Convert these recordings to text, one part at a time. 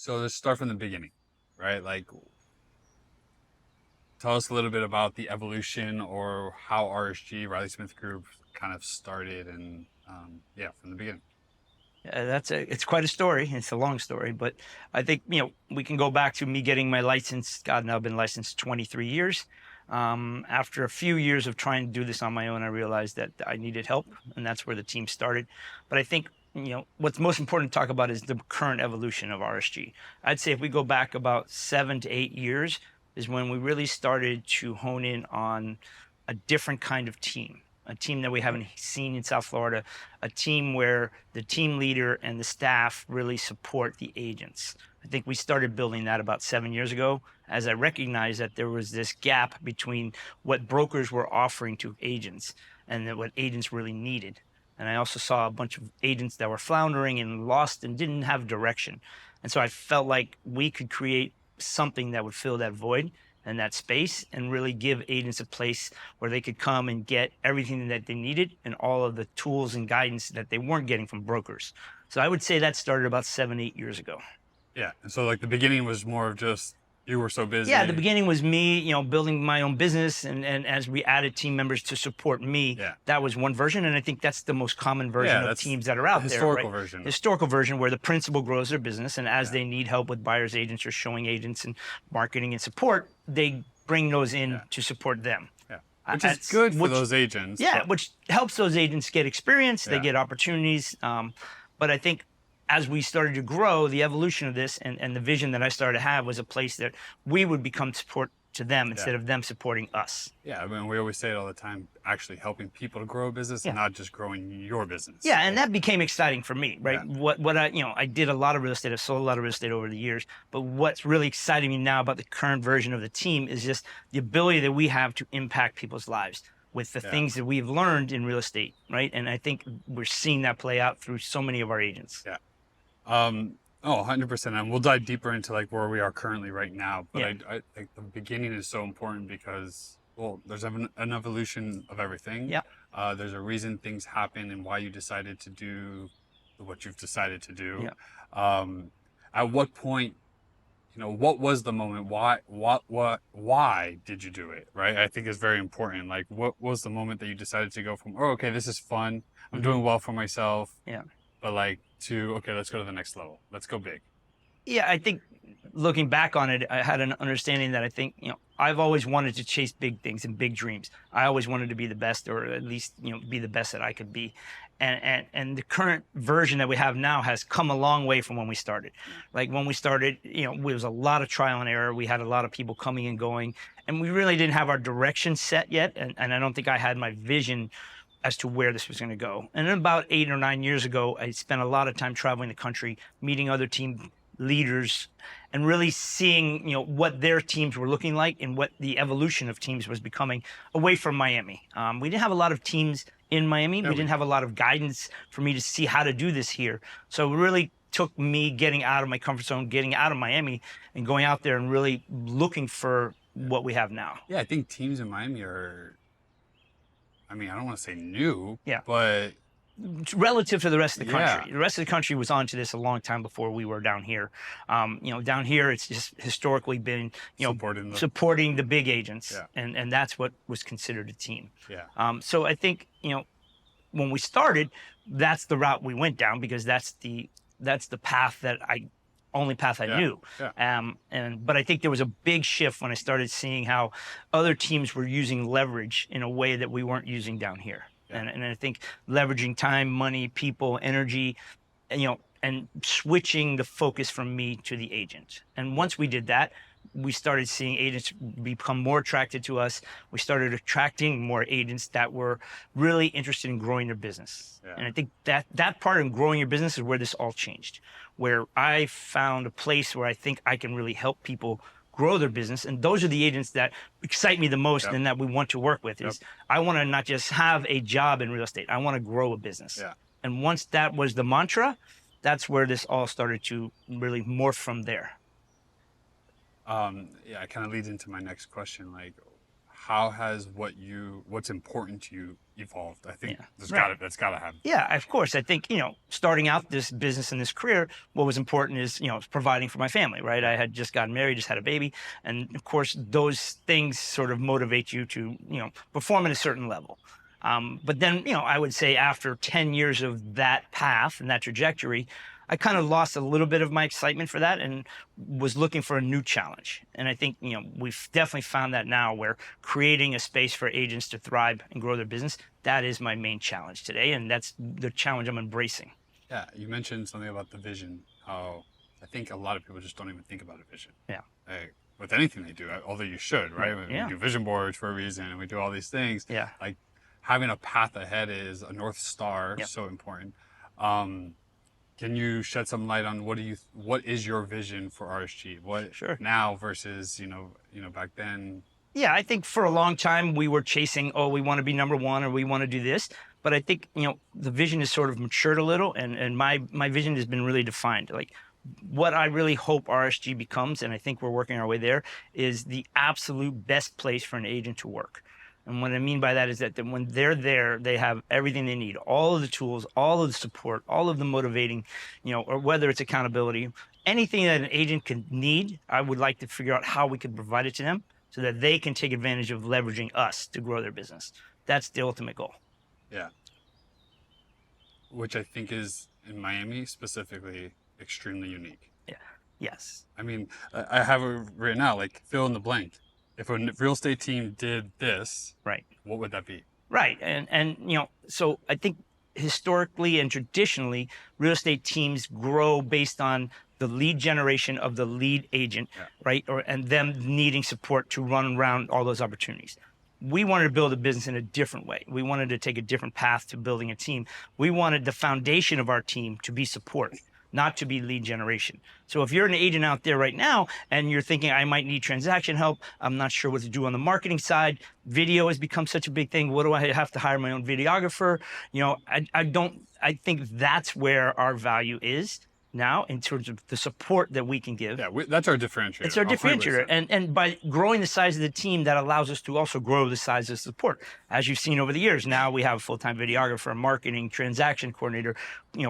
So let's start from the beginning, right? Like, tell us a little bit about the evolution or how RSG, Riley Smith Group, kind of started, and yeah, from the beginning. It's quite a story. It's a long story, but I think, we can go back to me getting my license. God, now I've been licensed 23 years. After a few years of trying to do this on my own, I realized that I needed help, and that's where the team started. But I think, what's most important to talk about is the current evolution of RSG. I'd say if we go back about 7 to 8 years is when we really started to hone in on a different kind of team. A team that we haven't seen in South Florida, a team where the team leader and the staff really support the agents. I think we started building that about 7 years ago, as I recognized that there was this gap between what brokers were offering to agents and what agents really needed. And I also saw a bunch of agents that were floundering and lost and didn't have direction. And so I felt like we could create something that would fill that void and that space and really give agents a place where they could come and get everything that they needed and all of the tools and guidance that they weren't getting from brokers. So I would say that started about 7, 8 years ago. Yeah, and so like the beginning was more of just you were so busy. Yeah, the beginning was me, building my own business, and as we added team members to support me, Yeah. that was one version, and I think that's the most common version of that's teams that are out the there. historical Right? version. Historical version where the principal grows their business, and as they need help with buyers agents or showing agents and marketing and support, they bring those in to support them. Yeah, which is good for those agents. Yeah, which helps those agents get experience, they get opportunities. But I think as we started to grow, the evolution of this and the vision that I started to have was a place that we would become support to them instead of them supporting us. Yeah, I mean, we always say it all the time, actually helping people to grow a business and not just growing your business. Yeah, and that became exciting for me, right? What I did a lot of real estate, I've sold a lot of real estate over the years, but what's really exciting me now about the current version of the team is just the ability that we have to impact people's lives with the things that we've learned in real estate, right? And I think we're seeing that play out through so many of our agents. Yeah. Oh, 100%. And we'll dive deeper into like where we are currently right now. But I think the beginning is so important because, well, there's an evolution of everything. Yeah. There's a reason things happen and why you decided to do what you've decided to do. Yeah. At what point, what was the moment? Why did you do it? Right. I think it's very important. Like, what was the moment that you decided to go from, oh, okay, this is fun. I'm doing well for myself. Yeah. But like to, okay, let's go to the next level. Let's go big. Yeah, I think looking back on it, I had an understanding that I think, I've always wanted to chase big things and big dreams. I always wanted to be the best, or at least, be the best that I could be. And the current version that we have now has come a long way from when we started. Like when we started, it was a lot of trial and error. We had a lot of people coming and going, and we really didn't have our direction set yet. And I don't think I had my vision as to where this was going to go. And then about 8 or 9 years ago, I spent a lot of time traveling the country, meeting other team leaders, and really seeing, what their teams were looking like and what the evolution of teams was becoming away from Miami. We didn't have a lot of teams in Miami. We didn't have a lot of guidance for me to see how to do this here. So it really took me getting out of my comfort zone, getting out of Miami, and going out there and really looking for what we have now. Yeah, I think teams in Miami are, I mean, I don't want to say new, Yeah. but relative to the rest of the country. The rest of the country was onto this a long time before we were down here. Down here, it's just historically been, supporting the big agents. And that's what was considered a team. Yeah. So I think, when we started, that's the route we went down because that's the path that only path I knew. But I think there was a big shift when I started seeing how other teams were using leverage in a way that we weren't using down here. And I think leveraging time, money, people, energy, and switching the focus from me to the agent. And once we did that, we started seeing agents become more attracted to us. We started attracting more agents that were really interested in growing their business. And I think that part of growing your business is where this all changed, where I found a place where I think I can really help people grow their business. And those are the agents that excite me the most and that we want to work with. Is I want to not just have a job in real estate. I want to grow a business. And once that was the mantra, that's where this all started to really morph from there. It kind of leads into my next question. Like, how has what's important to you evolved. I think Yeah. that's gotta happen. Yeah, of course. I think, starting out this business and this career, what was important is, providing for my family, right? I had just gotten married, just had a baby. And of course, those things sort of motivate you to, perform at a certain level. But then, I would say after 10 years of that path and that trajectory, I kind of lost a little bit of my excitement for that and was looking for a new challenge. And I think, we've definitely found that now where creating a space for agents to thrive and grow their business, that is my main challenge today. And that's the challenge I'm embracing. Yeah, you mentioned something about the vision. How I think a lot of people just don't even think about a vision. Yeah. Like, with anything they do, although you should, right? Yeah. We do vision boards for a reason, and we do all these things. Yeah. Like having a path ahead is a North Star, Yep. so important. Can you shed some light on what is your vision for RSG? What Sure. now versus back then? Yeah, I think for a long time we were chasing, we want to be number one or we want to do this. But I think, the vision has sort of matured a little and my vision has been really defined. Like what I really hope RSG becomes, and I think we're working our way there, is the absolute best place for an agent to work. And what I mean by that is that when they're there, they have everything they need, all of the tools, all of the support, all of the motivating, or whether it's accountability, anything that an agent can need, I would like to figure out how we could provide it to them so that they can take advantage of leveraging us to grow their business. That's the ultimate goal. Yeah. Which I think is, in Miami specifically, extremely unique. Yeah. Yes. I mean, I have it written out, like fill in the blank. If a real estate team did this, right, what would that be? Right. And so I think historically and traditionally, real estate teams grow based on the lead generation of the lead agent, right? And them needing support to run around all those opportunities. We wanted to build a business in a different way. We wanted to take a different path to building a team. We wanted the foundation of our team to be support, not to be lead generation. So if you're an agent out there right now and you're thinking, I might need transaction help, I'm not sure what to do on the marketing side, video has become such a big thing. What do I have to hire my own videographer? I think that's where our value is now in terms of the support that we can give. Yeah, that's our differentiator. It's our differentiator. And by growing the size of the team, that allows us to also grow the size of support. As you've seen over the years, now we have a full-time videographer, marketing, transaction coordinator,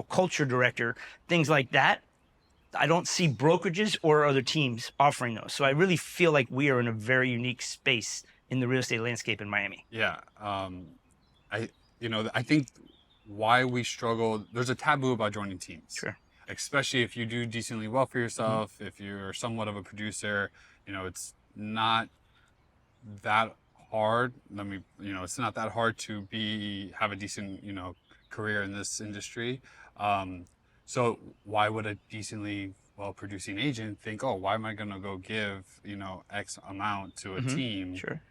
culture director, things like that. I don't see brokerages or other teams offering those. So I really feel like we are in a very unique space in the real estate landscape in Miami. Yeah. I think why we struggle, there's a taboo about joining teams. Sure. Especially if you do decently well for yourself, if you're somewhat of a producer, it's not that hard. It's not that hard to have a decent, career in this industry. So why would a decently well producing agent think, oh, why am I going to go give, X amount to a team? Sure.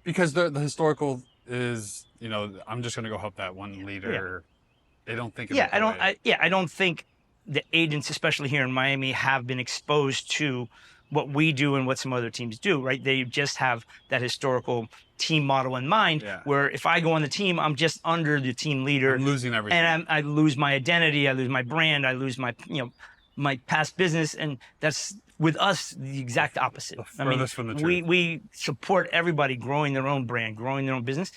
Because the historical is, I'm just going to go help that one leader. Yeah. They don't think of it that way. I don't think the agents, especially here in Miami, have been exposed to what we do and what some other teams do, right? They just have that historical team model in mind, where if I go on the team, I'm just under the team leader. I'm losing everything. And I lose my identity, I lose my brand, I lose my, my past business. And that's, with us, the exact opposite. From the truth. We support everybody growing their own brand, growing their own business.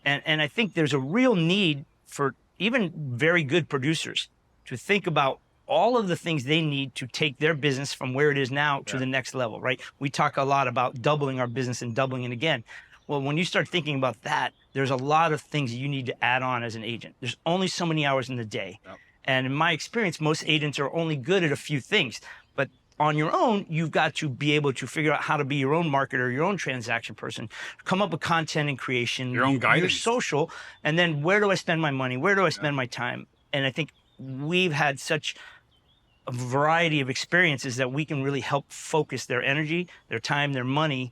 And I think there's a real need for even very good producers to think about all of the things they need to take their business from where it is now to the next level, right? We talk a lot about doubling our business and doubling it again. Well, when you start thinking about that, there's a lot of things you need to add on as an agent. There's only so many hours in the day. Yep. And in my experience, most agents are only good at a few things. But on your own, you've got to be able to figure out how to be your own marketer, your own transaction person, come up with content and creation, your own guidance, your social, and then where do I spend my money? Where do I spend my time? And I think we've had such a variety of experiences that we can really help focus their energy, their time, their money,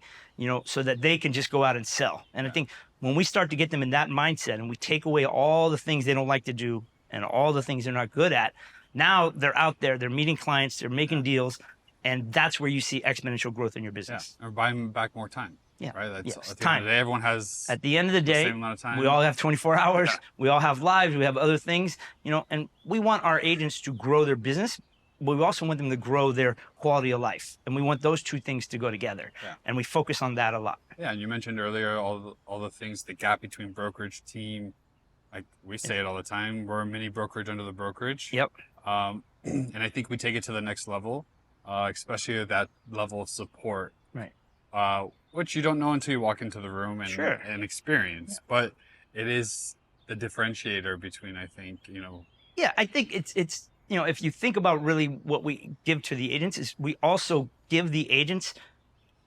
so that they can just go out and sell. And I think when we start to get them in that mindset and we take away all the things they don't like to do and all the things they're not good at, now they're out there, they're meeting clients, they're making deals, and that's where you see exponential growth in your business. Or buying back more time. Yeah. Right. That's yes. at the end of the day, everyone has. At the end of the day, same amount of time. We all have 24 hours. We all have lives. We have other things, and we want our agents to grow their business, but we also want them to grow their quality of life. And we want those two things to go together. Yeah. And we focus on that a lot. Yeah, and you mentioned earlier all the things, the gap between brokerage team. Like we say it all the time, we're a mini brokerage under the brokerage. Yep. And I think we take it to the next level, especially at that level of support. Right. Which you don't know until you walk into the room and, Sure. and experience. Yeah. But it is the differentiator between, I think, you know. Yeah, I think it's you know, if you think about really what we give to the agents, is we also give the agents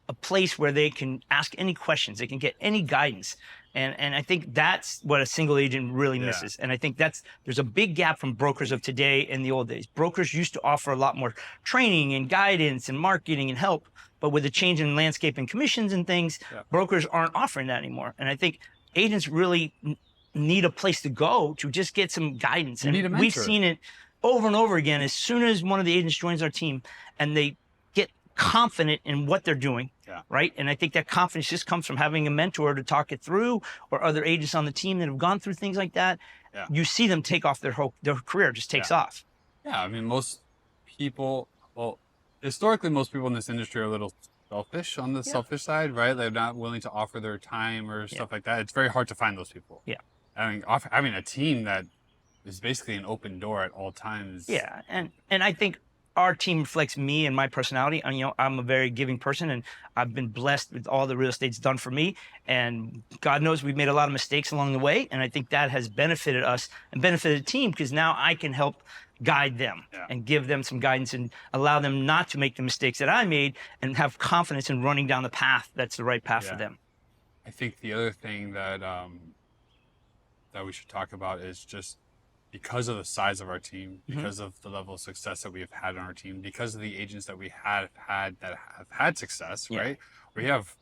a place where they can ask any questions, they can get any guidance. And I think that's what a single agent really misses. And I think there's a big gap from brokers of today and the old days. Brokers used to offer a lot more training and guidance and marketing and help, but with the change in landscape and commissions and things, brokers aren't offering that anymore. And I think agents really need a place to go to just get some guidance. You need a mentor. We've seen it over and over again. As soon as one of the agents joins our team and they get confident in what they're doing, right? And I think that confidence just comes from having a mentor to talk it through, or other agents on the team that have gone through things like that. You see them take off their career just takes off. Yeah, I mean, most people, well, historically, most people in this industry are a little selfish on the selfish side, right? They're not willing to offer their time or stuff like that. It's very hard to find those people. Yeah. I mean, having a team that is basically an open door at all times. Yeah, and I think our team reflects me and my personality. And, you know, I'm a very giving person, and I've been blessed with all the real estate's done for me. And God knows we've made a lot of mistakes along the way. And I think that has benefited us and benefited the team, because now I can help guide them and give them some guidance and allow them not to make the mistakes that I made, and have confidence in running down the path that's the right path for them. I think the other thing that that we should talk about is just, because of the size of our team, because of the level of success that we have had on our team, because of the agents that we have had success, right? We have,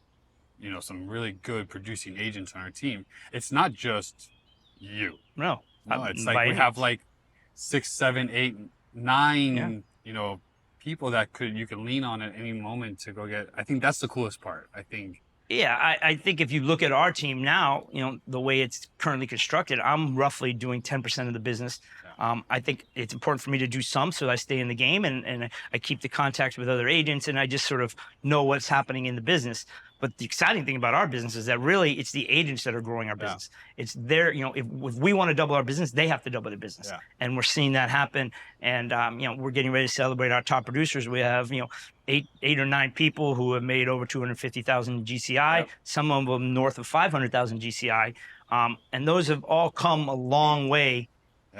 you know, some really good producing agents on our team. It's not just you. No, it's like we have like 6, 7, 8, 9, you know, people that you can lean on at any moment to go get. I think that's the coolest part. I think. Yeah, I think if you look at our team now, you know, the way it's currently constructed, I'm roughly doing 10% of the business. I think it's important for me to do some, so I stay in the game, and I keep the contacts with other agents, and I just sort of know what's happening in the business. But the exciting thing about our business is that really it's the agents that are growing our business. It's their, you know, if we want to double our business, they have to double their business. And we're seeing that happen. And, you know, we're getting ready to celebrate our top producers. We have, you know, eight or nine people who have made over 250,000 GCI, some of them north of 500,000 GCI. And those have all come a long way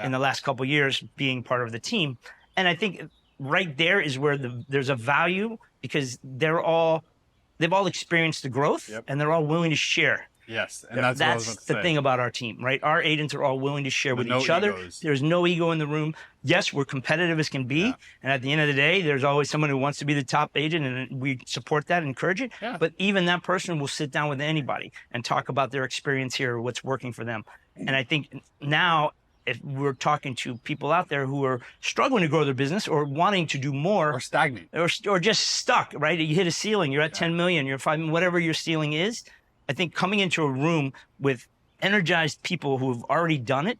in the last couple of years being part of the team. And I think right there is where there's a value, because they've all experienced the growth, and they're all willing to share. Yes, and that's the thing about our team, right? Our agents are all willing to share with each other. There's no ego in the room. Yes, we're competitive as can be, and at the end of the day, there's always someone who wants to be the top agent, and we support that and encourage it. But even that person will sit down with anybody and talk about their experience here, what's working for them. And I think now, if we're talking to people out there who are struggling to grow their business, or wanting to do more, or stagnant, or just stuck, right? You hit a ceiling, you're at 10 million, you're 5 million, whatever your ceiling is. I think coming into a room with energized people who have already done it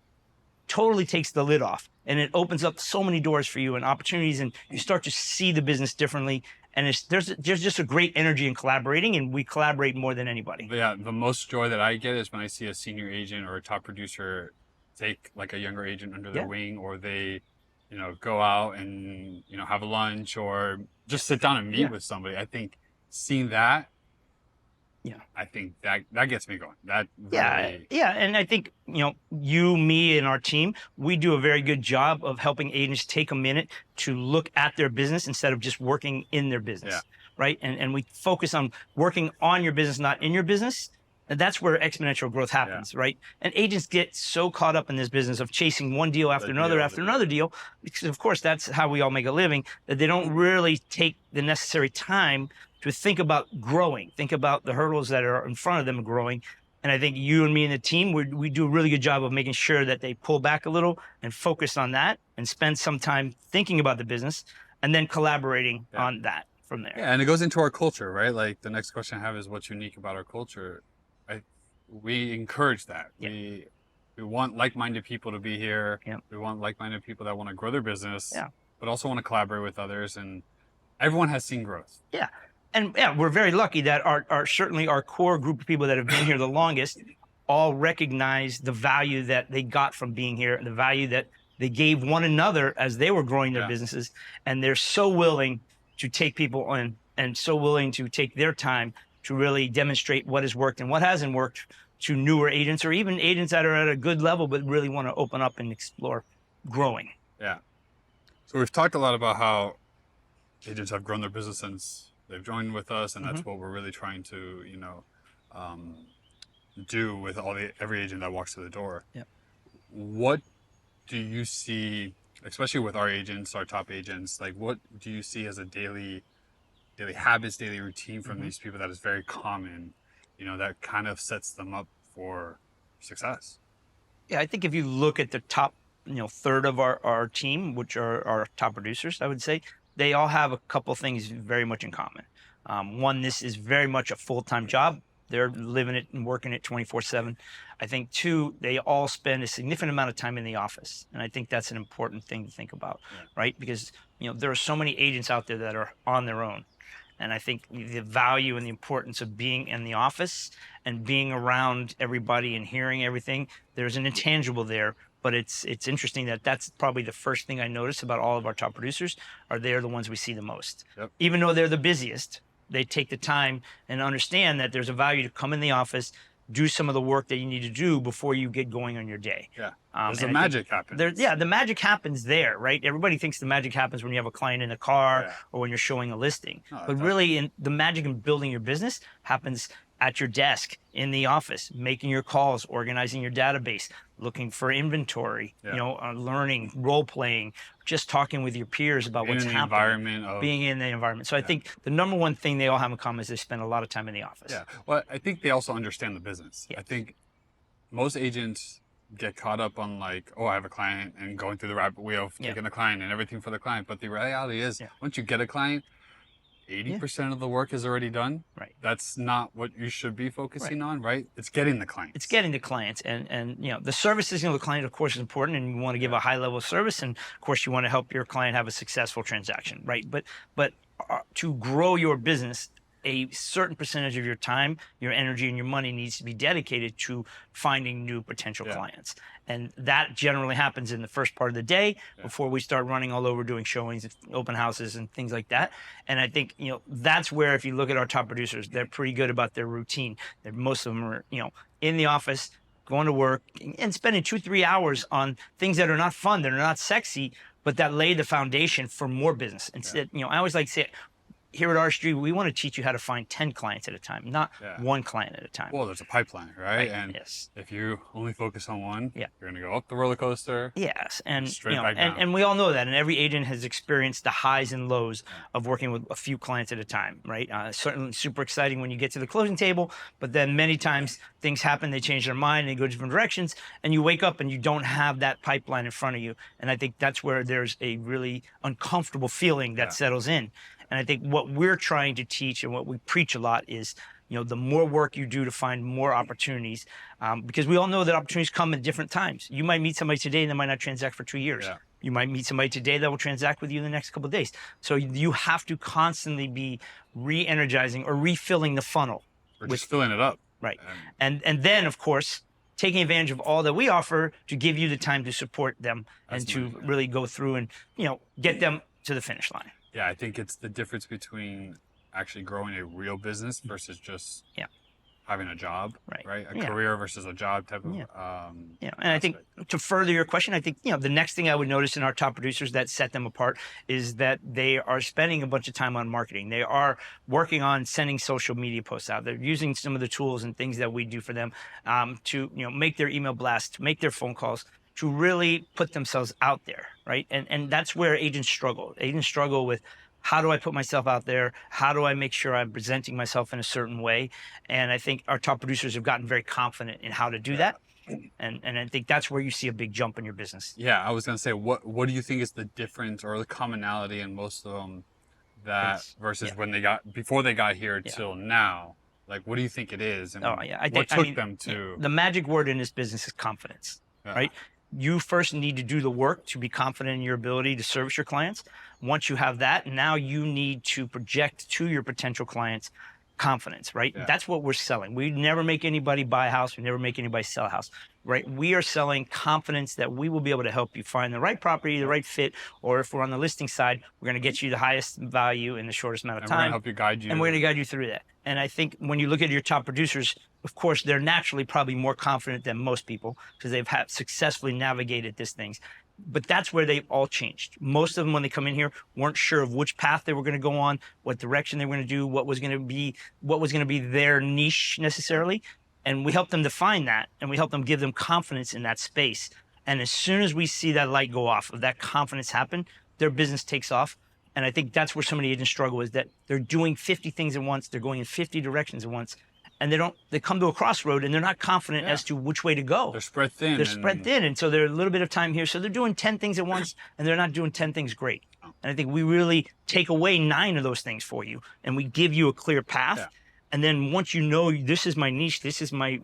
totally takes the lid off, and it opens up so many doors for you and opportunities, and you start to see the business differently. And there's just a great energy in collaborating, and we collaborate more than anybody. Yeah, the most joy that I get is when I see a senior agent or a top producer take like a younger agent under their wing, or they, you know, go out and, you know, have a lunch, or just sit down and meet with somebody. I think seeing that, I think that gets me going. That really... And I think, you know, you, me, and our team, we do a very good job of helping agents take a minute to look at their business instead of just working in their business, right? And we focus on working on your business, not in your business. And that's where exponential growth happens, right? And agents get so caught up in this business of chasing one deal after another deal, because of course that's how we all make a living, that they don't really take the necessary time to think about growing, think about the hurdles that are in front of them growing. And I think you and me and the team, we do a really good job of making sure that they pull back a little and focus on that, and spend some time thinking about the business, and then collaborating on that from there. Yeah, and it goes into our culture, right? Like the next question I have is, what's unique about our culture? We encourage that. We want like-minded people to be here. We want like-minded people that want to grow their business. but also want to collaborate with others, and everyone has seen growth. Yeah. And yeah, we're very lucky that our certainly our core group of people that have been here the longest all recognize the value that they got from being here, and the value that they gave one another as they were growing their Yeah. businesses. And they're so willing to take people on, and so willing to take their time to really demonstrate what has worked and what hasn't worked to newer agents, or even agents that are at a good level but really want to open up and explore growing. Yeah. So we've talked a lot about how agents have grown their business since they've joined with us, and that's what we're really trying to, do with every agent that walks through the door. Yeah. What do you see, especially with our agents, our top agents, like what do you see as a daily habits, daily routine from these people that is very common, that kind of sets them up for success? Yeah, I think if you look at the top, third of our team, which are our top producers, I would say they all have a couple things very much in common. One, this is very much a full-time job. They're living it and working it 24/7. I think two, they all spend a significant amount of time in the office. And I think that's an important thing to think about, right? Because, there are so many agents out there that are on their own. And I think the value and the importance of being in the office and being around everybody and hearing everything, there's an intangible there. But it's interesting that that's probably the first thing I notice about all of our top producers, are they're the ones we see the most. Yep. Even though they're the busiest, they take the time and understand that there's a value to come in the office, do some of the work that you need to do before you get going on your day. Yeah. The magic happens. The magic happens there, right? Everybody thinks the magic happens when you have a client in a car or when you're showing a listing. No, but really, the magic in building your business happens at your desk, in the office, making your calls, organizing your database, looking for inventory, learning, role playing, just talking with your peers about what's happening. Being in the environment. So I think the number one thing they all have in common is they spend a lot of time in the office. Yeah. Well, I think they also understand the business. Yeah. I think most agents get caught up on like, oh, I have a client, and going through the rabbit wheel of taking the client and everything for the client. But the reality is, once you get a client, 80% of the work is already done. Right. That's not what you should be focusing on, right? It's getting the clients. It's getting the clients, and the services, the client, of course, is important, and you want to give a high level of service, and of course, you want to help your client have a successful transaction, right? But to grow your business, a certain percentage of your time, your energy, and your money needs to be dedicated to finding new potential clients. And that generally happens in the first part of the day before we start running all over doing showings, open houses, and things like that. And I think, that's where, if you look at our top producers, they're pretty good about their routine. Most of them are, in the office, going to work, and spending 2-3 hours on things that are not fun, that are not sexy, but that lay the foundation for more business. Instead, I always like to say, here at RSG, we want to teach you how to find 10 clients at a time, not one client at a time. Well, there's a pipeline, right? And if you only focus on one, you're going to go up the roller coaster. Yes, and straight back down. And we all know that, and every agent has experienced the highs and lows of working with a few clients at a time, right? Certainly super exciting when you get to the closing table, but then many times things happen, they change their mind, they go different directions, and you wake up and you don't have that pipeline in front of you. And I think that's where there's a really uncomfortable feeling that settles in. And I think what we're trying to teach, and what we preach a lot, is, the more work you do to find more opportunities, because we all know that opportunities come at different times. You might meet somebody today and they might not transact for 2 years. Yeah. You might meet somebody today that will transact with you in the next couple of days. So you have to constantly be re-energizing or refilling the funnel. Or just filling it up. Right. And then, of course, taking advantage of all that we offer to give you the time to support them and to really go through and, get them to the finish line. Yeah, I think it's the difference between actually growing a real business versus just having a job, right? A career versus a job type of and I think, to further your question, I think, the next thing I would notice in our top producers that set them apart is that they are spending a bunch of time on marketing. They are working on sending social media posts out. They're using some of the tools and things that we do for them to, make their email blasts, make their phone calls, to really put themselves out there, right? And that's where agents struggle. Agents struggle with, how do I put myself out there? How do I make sure I'm presenting myself in a certain way? And I think our top producers have gotten very confident in how to do that. And I think that's where you see a big jump in your business. Yeah, I was going to say, what do you think is the difference or the commonality in most of them versus when before they got here till now? Like, what do you think it is? And what took them to... The magic word in this business is confidence, right? you first need to do the work to be confident in your ability to service your clients. Once you have that, now you need to project to your potential clients confidence, right? Yeah. That's what we're selling. We never make anybody buy a house. We never make anybody sell a house, right? We are selling confidence that we will be able to help you find the right property, the right fit, or if we're on the listing side, we're going to get you the highest value in the shortest amount of And time. we're gonna help you guide you. And we're going to guide you through that. And I think when you look at your top producers, of course, they're naturally probably more confident than most people because they've successfully navigated these things. But that's where they've all changed. Most of them, when they come in here, weren't sure of which path they were going to go on, what direction they were going to do, what was going to be their niche necessarily. And we help them define that, and we help them give them confidence in that space. And as soon as we see that light go off, of that confidence happen, their business takes off. And I think that's where so many agents struggle, is that they're doing 50 things at once. They're going in 50 directions at once. And they come to a crossroad and they're not confident as to which way to go. They're spread thin. They're spread thin. And so they're a little bit of time here. So they're doing 10 things at once and they're not doing 10 things great. And I think we really take away 9 of those things for you and we give you a clear path. Yeah. And then once you know, this is my niche, this is my,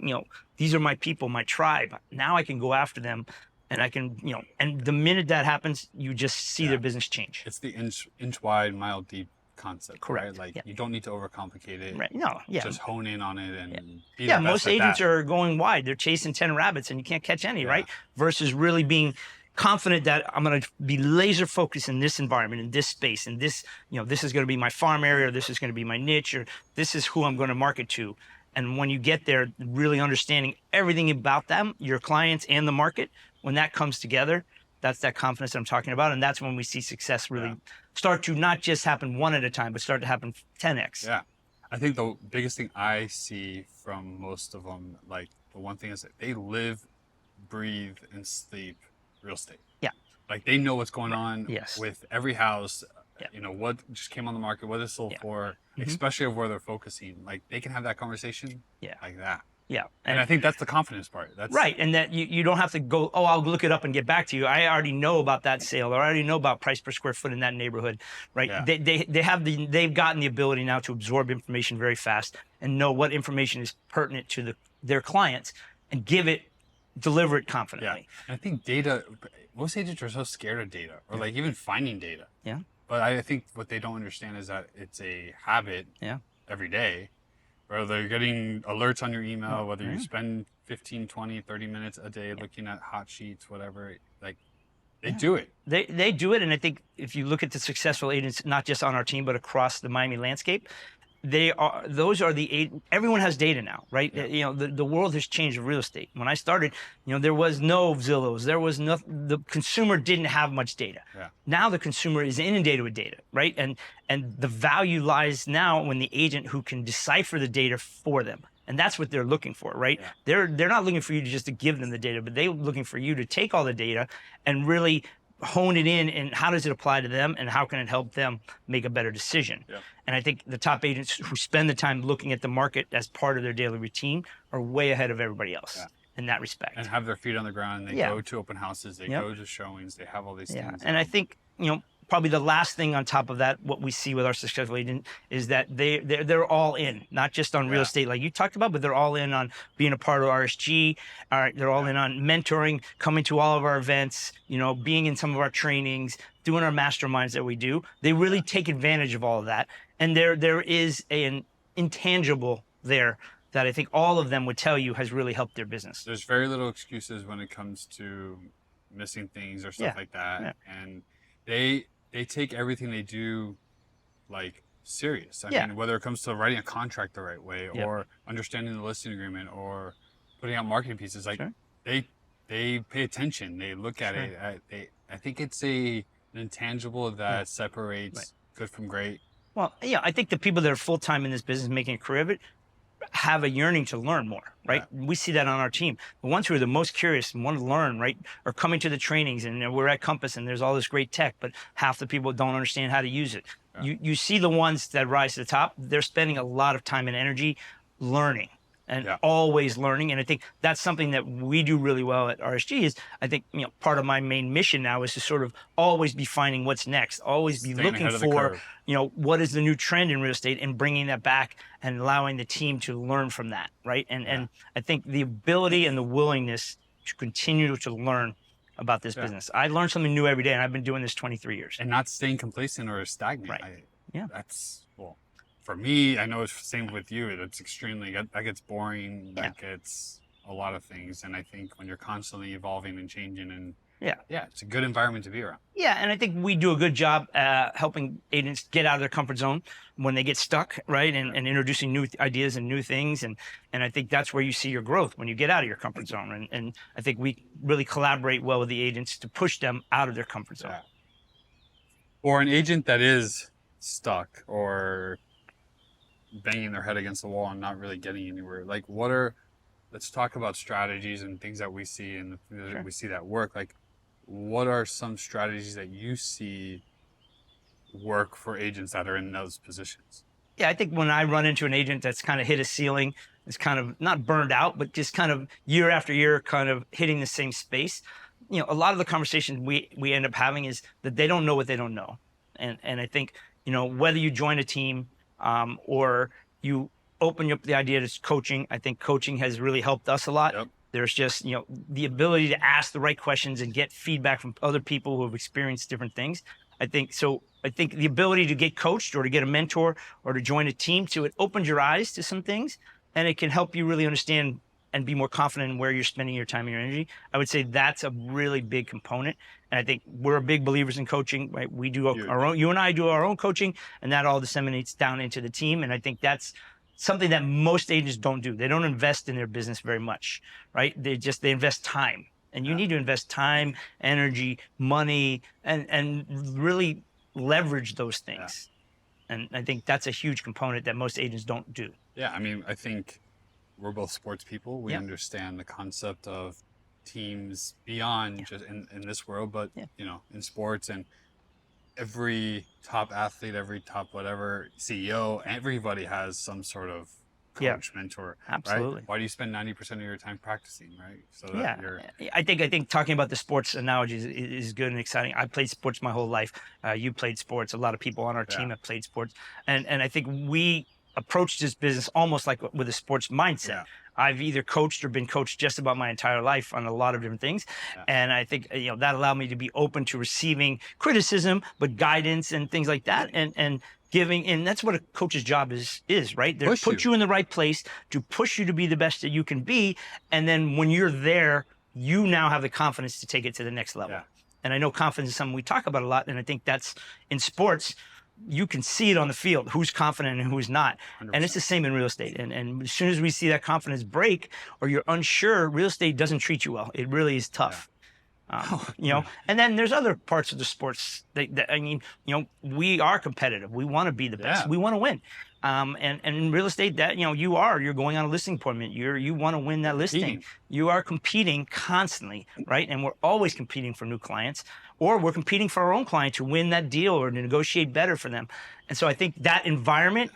these are my people, my tribe. Now I can go after them and I can, and the minute that happens, you just see their business change. It's the inch wide, mile deep concept. Correct. Right? Like you don't need to overcomplicate it. Right. No. Yeah. Just hone in on it and be the best most at agents that. are going wide. They're chasing 10 rabbits and you can't catch any, right? Versus really being confident that I'm going to be laser focused in this environment, in this space, and this, this is going to be my farm area, or this is going to be my niche, or this is who I'm going to market to. And when you get there, really understanding everything about them, your clients and the market, when that comes together, that's that confidence that I'm talking about. And that's when we see success really start to not just happen one at a time, but start to happen 10x. Yeah. I think the biggest thing I see from most of them, like the one thing is that they live, breathe, and sleep real estate. Yeah. Like they know what's going on Yes. with every house, what just came on the market, what it's sold for, especially of where they're focusing. Like they can have that conversation like that. Yeah. And I think that's the confidence part. That's right. And that you don't have to go, I'll look it up and get back to you. I already know about that sale, or I already know about price per square foot in that neighborhood, right? Yeah. They've gotten the ability now to absorb information very fast and know what information is pertinent to their clients and deliver it confidently. Yeah. And I think data, most agents are so scared of data or like even finding data. Yeah. But I think what they don't understand is that it's a habit every day. Whether you're getting alerts on your email, whether you spend 15, 20, 30 minutes a day looking at hot sheets, whatever, like they do it. They do it. And I think if you look at the successful agents, not just on our team, but across the Miami landscape, everyone has data now, right? Yeah. The world has changed with real estate. When I started, there was no Zillows, the consumer didn't have much data. Yeah. Now the consumer is inundated with data, right? And the value lies now in the agent who can decipher the data for them. And that's what they're looking for, right? Yeah. They're not looking for you just to give them the data, but they're looking for you to take all the data and really hone it in and how does it apply to them and how can it help them make a better decision. Yeah. And I think the top agents who spend the time looking at the market as part of their daily routine are way ahead of everybody else in that respect. And have their feet on the ground. They go to open houses, they go to showings, they have all these things. And I think, probably the last thing on top of that, what we see with our successful agent is that they're all in, not just on real estate like you talked about, but they're all in on being a part of RSG. They're all in on mentoring, coming to all of our events, being in some of our trainings, doing our masterminds that we do. They really take advantage of all of that. And there is an intangible there that I think all of them would tell you has really helped their business. There's very little excuses when it comes to missing things or stuff like that. Yeah. And they take everything they do like serious. I mean, whether it comes to writing a contract the right way or understanding the listing agreement or putting out marketing pieces, like they pay attention. They look at it. I think it's an intangible that separates good from great. Well, I think the people that are full-time in this business making a career of it have a yearning to learn more, right? We see that on our team. The ones who are the most curious and want to learn, right, are coming to the trainings, and we're at Compass and there's all this great tech, but half the people don't understand how to use it. You see the ones that rise to the top, they're spending a lot of time and energy learning and always learning. And I think that's something that we do really well at RSG is I think, part of my main mission now is to sort of always be finding what's next, always be looking for, what is the new trend in real estate and bringing that back and allowing the team to learn from that. Right. And I think the ability and the willingness to continue to learn about this Yeah. business. I learn something new every day, and I've been doing this 23 years. And not staying complacent or stagnant. Right. Yeah. That's, well, for me, I know it's the same with you. It's extremely, that gets boring. Yeah. That gets a lot of things. And I think when you're constantly evolving and changing, and Yeah. it's a good environment to be around. Yeah, and I think we do a good job helping agents get out of their comfort zone when they get stuck, right? And introducing new ideas and new things. And I think that's where you see your growth, when you get out of your comfort zone. And I think we really collaborate well with the agents to push them out of their comfort zone. Yeah. Or an agent that is stuck or banging their head against the wall and not really getting anywhere. Like, let's talk about strategies and things that we see and Sure. we see that work. Like, what are some strategies that you see work for agents that are in those positions? Yeah, I think when I run into an agent that's kind of hit a ceiling, is kind of not burned out, but just kind of year after year, kind of hitting the same space, a lot of the conversations we end up having is that they don't know what they don't know. And I think, whether you join a team or you open up the idea to coaching, I think coaching has really helped us a lot. Yep. There's just, the ability to ask the right questions and get feedback from other people who have experienced different things. I think the ability to get coached or to get a mentor or to join a team it opens your eyes to some things, and it can help you really understand and be more confident in where you're spending your time and your energy. I would say that's a really big component. And I think we're big believers in coaching, right? We do our own, you and I do our own coaching, and that all disseminates down into the team. And I think that's something that most agents don't do. They don't invest in their business very much, right? They invest time, and you need to invest time, energy, money, and really leverage those things. Yeah. And I think that's a huge component that most agents don't do. Yeah. I mean, I think we're both sports people. We understand the concept of teams beyond just in this world, but in sports, and every top athlete, every top whatever CEO, everybody has some sort of coach, mentor. Absolutely. Right? Why do you spend 90% of your time practicing, right? So that I think talking about the sports analogies is good and exciting. I played sports my whole life. You played sports. A lot of people on our team have played sports, and I think we approach this business almost like with a sports mindset. Yeah. I've either coached or been coached just about my entire life on a lot of different things. Yeah. And I think, that allowed me to be open to receiving criticism, but guidance and things like that. And giving, and that's what a coach's job is, right? They put you in the right place to push you to be the best that you can be. And then when you're there, you now have the confidence to take it to the next level. Yeah. And I know confidence is something we talk about a lot. And I think that's in sports, you can see it on the field, who's confident and who's not. 100%. And it's the same in real estate. And as soon as we see that confidence break or you're unsure, real estate doesn't treat you well. It really is tough. Yeah. And then there's other parts of the sports we are competitive. We want to be the best. Yeah. We want to win. And in real estate, that, you're going on a listing appointment. You want to win that listing. You are competing constantly, right? And we're always competing for new clients, or we're competing for our own client to win that deal or to negotiate better for them. And so I think that environment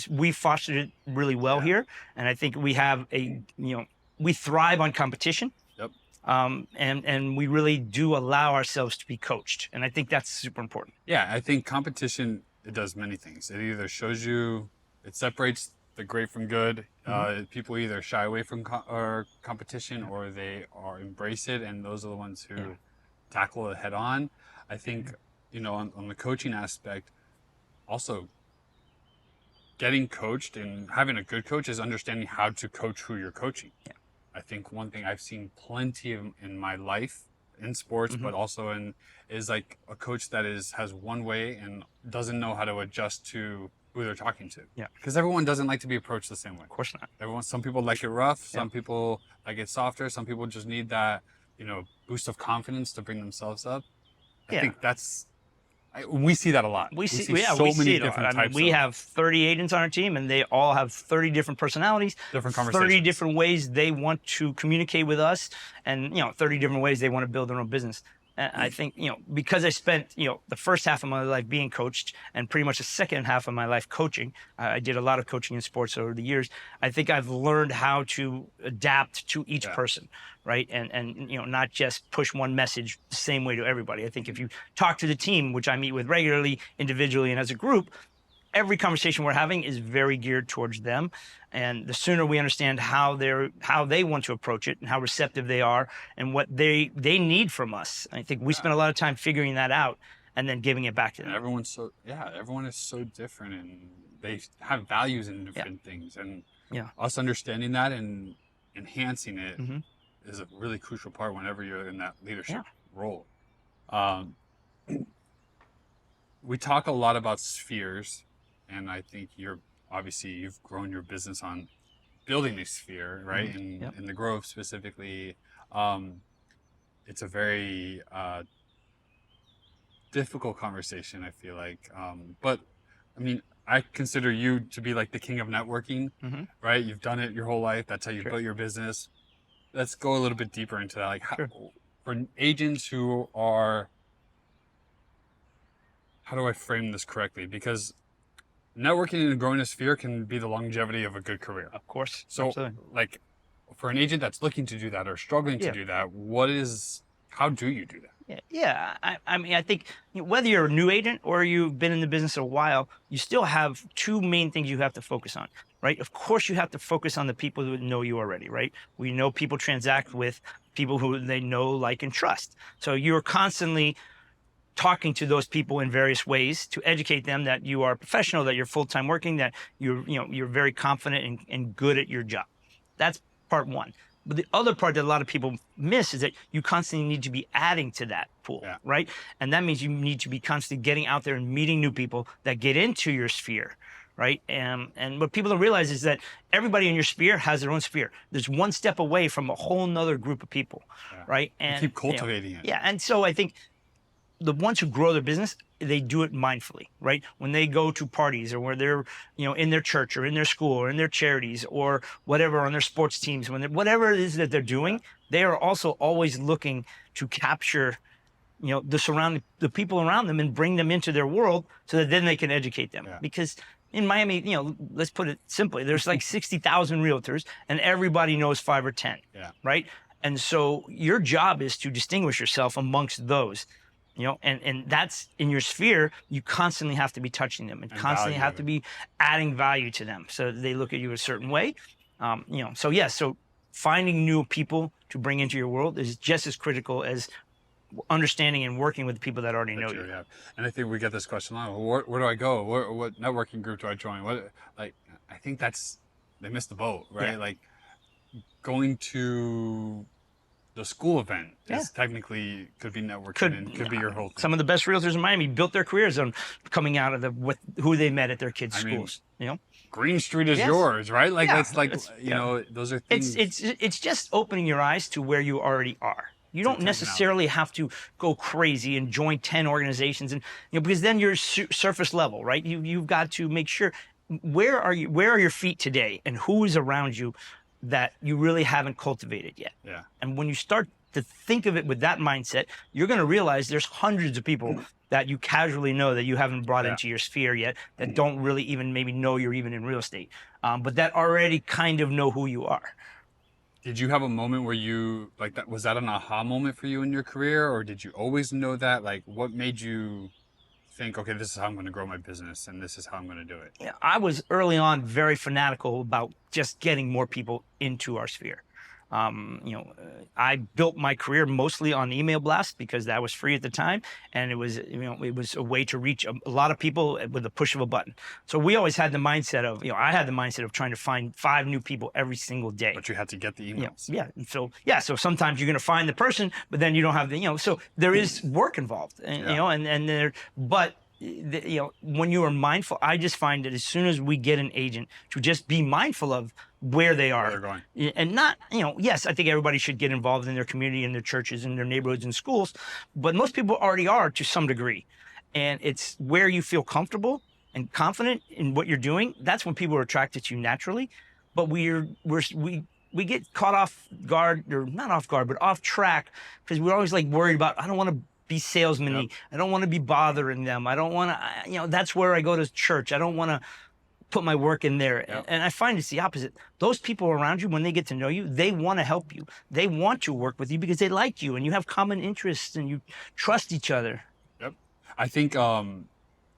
we fostered it really well here. And I think we have we thrive on competition. Yep. And we really do allow ourselves to be coached. And I think that's super important. Yeah, I think competition, it does many things. It either shows you, it separates the great from good. Mm-hmm. People either shy away from competition or they embrace it, and those are the ones who tackle it head on. I think, on the coaching aspect, also getting coached and having a good coach is understanding how to coach who you're coaching. Yeah. I think one thing I've seen plenty of in my life in sports, but also is like a coach that has one way and doesn't know how to adjust to who they're talking to. Yeah. Because everyone doesn't like to be approached the same way. Of course not. Some people like it rough. Some people like it softer. Some people just need that, boost of confidence to bring themselves up. I think we see that a lot. We see many different types. We have 30 agents on our team, and they all have 30 different personalities, different conversations, 30 different ways they want to communicate with us, and 30 different ways they want to build their own business. And I think, because I spent, the first half of my life being coached and pretty much the second half of my life coaching, I did a lot of coaching in sports over the years. I think I've learned how to adapt to each person, right? And not just push one message the same way to everybody. I think if you talk to the team, which I meet with regularly, individually, and as a group, every conversation we're having is very geared towards them. And the sooner we understand how they want to approach it and how receptive they are and what they need from us, I think we spend a lot of time figuring that out and then giving it back to them. And everyone is so different, and they have values in different things. And us understanding that and enhancing it is a really crucial part whenever you're in that leadership role. We talk a lot about spheres, and I think you've grown your business on building a sphere, right? In the growth specifically, it's a very difficult conversation, I feel like. But I mean, I consider you to be like the king of networking, right? You've done it your whole life. That's how you built your business. Let's go a little bit deeper into that. Like, for agents who are, how do I frame this correctly? Because networking and growing a sphere can be the longevity of a good career. Of course. So, like, for an agent that's looking to do that or struggling to do that, how do you do that? I mean, I think whether you're a new agent or you've been in the business a while, you still have two main things you have to focus on, right? Of course, you have to focus on the people who know you already, right? We know people transact with people who they know, like, and trust. So you're constantly talking to those people in various ways to educate them that you are a professional, that you're full-time working, that you're very confident and good at your job. That's part one. But the other part that a lot of people miss is that you constantly need to be adding to that pool, right? And that means you need to be constantly getting out there and meeting new people that get into your sphere, right? And what people don't realize is that everybody in your sphere has their own sphere. There's one step away from a whole nother group of people, right? And keep cultivating it. Yeah, and so I think the ones who grow their business, they do it mindfully, right? When they go to parties or where they're, in their church or in their school or in their charities or whatever, on their sports teams, whatever it is that they're doing, they are also always looking to capture, the people around them and bring them into their world so that then they can educate them. Because in Miami, let's put it simply, there's like 60,000 realtors and everybody knows 5 or 10, right? And so your job is to distinguish yourself amongst those. And that's in your sphere, you constantly have to be touching them and constantly have to be adding value to them so they look at you a certain way. So finding new people to bring into your world is just as critical as understanding and working with the people that already know you. Yeah. And I think we get this question a lot. Where do I go? What networking group do I join? I think they missed the boat, right? Like, going to the school event is technically could be networking and could be your whole thing. Some of the best realtors in Miami built their careers on coming out of who they met at their kids' schools. Green Street is yours, right? Like that's like those are things. It's just opening your eyes to where you already are. You don't necessarily have to go crazy and join 10 organizations, and because then you're surface level, right? You've got to make sure where are your feet today, and who is around you that you really haven't cultivated yet. And when you start to think of it with that mindset, you're going to realize there's hundreds of people that you casually know that you haven't brought into your sphere yet, that don't really even maybe know you're even in real estate, but that already kind of know who you are. Did you have a moment where you, like, that was that an aha moment for you in your career, or did you always know that? Like, what made you think, okay, this is how I'm going to grow my business and this is how I'm going to do it? Yeah, I was early on very fanatical about just getting more people into our sphere. I built my career mostly on email blasts because that was free at the time, and it was a way to reach a lot of people with the push of a button. So we always had the mindset of, I had the mindset of trying to find 5 new people every single day. But you had to get the emails. So sometimes you're going to find the person, but then you don't have the, so there is work involved, when you are mindful, I just find that as soon as we get an agent to just be mindful of where they are, where they're going. And not, yes, I think everybody should get involved in their community and their churches and their neighborhoods and schools, but most people already are to some degree. And it's where you feel comfortable and confident in what you're doing. That's when people are attracted to you naturally. But we get caught off guard, or not off guard, but off track, because we're always like worried about, I don't want to be salesman-y. I don't want to be bothering them. I don't want to, that's where I go to church. I don't want to put my work in there. And I find it's the opposite. Those people around you, when they get to know you, they want to help you. They want to work with you because they like you and you have common interests and you trust each other. I think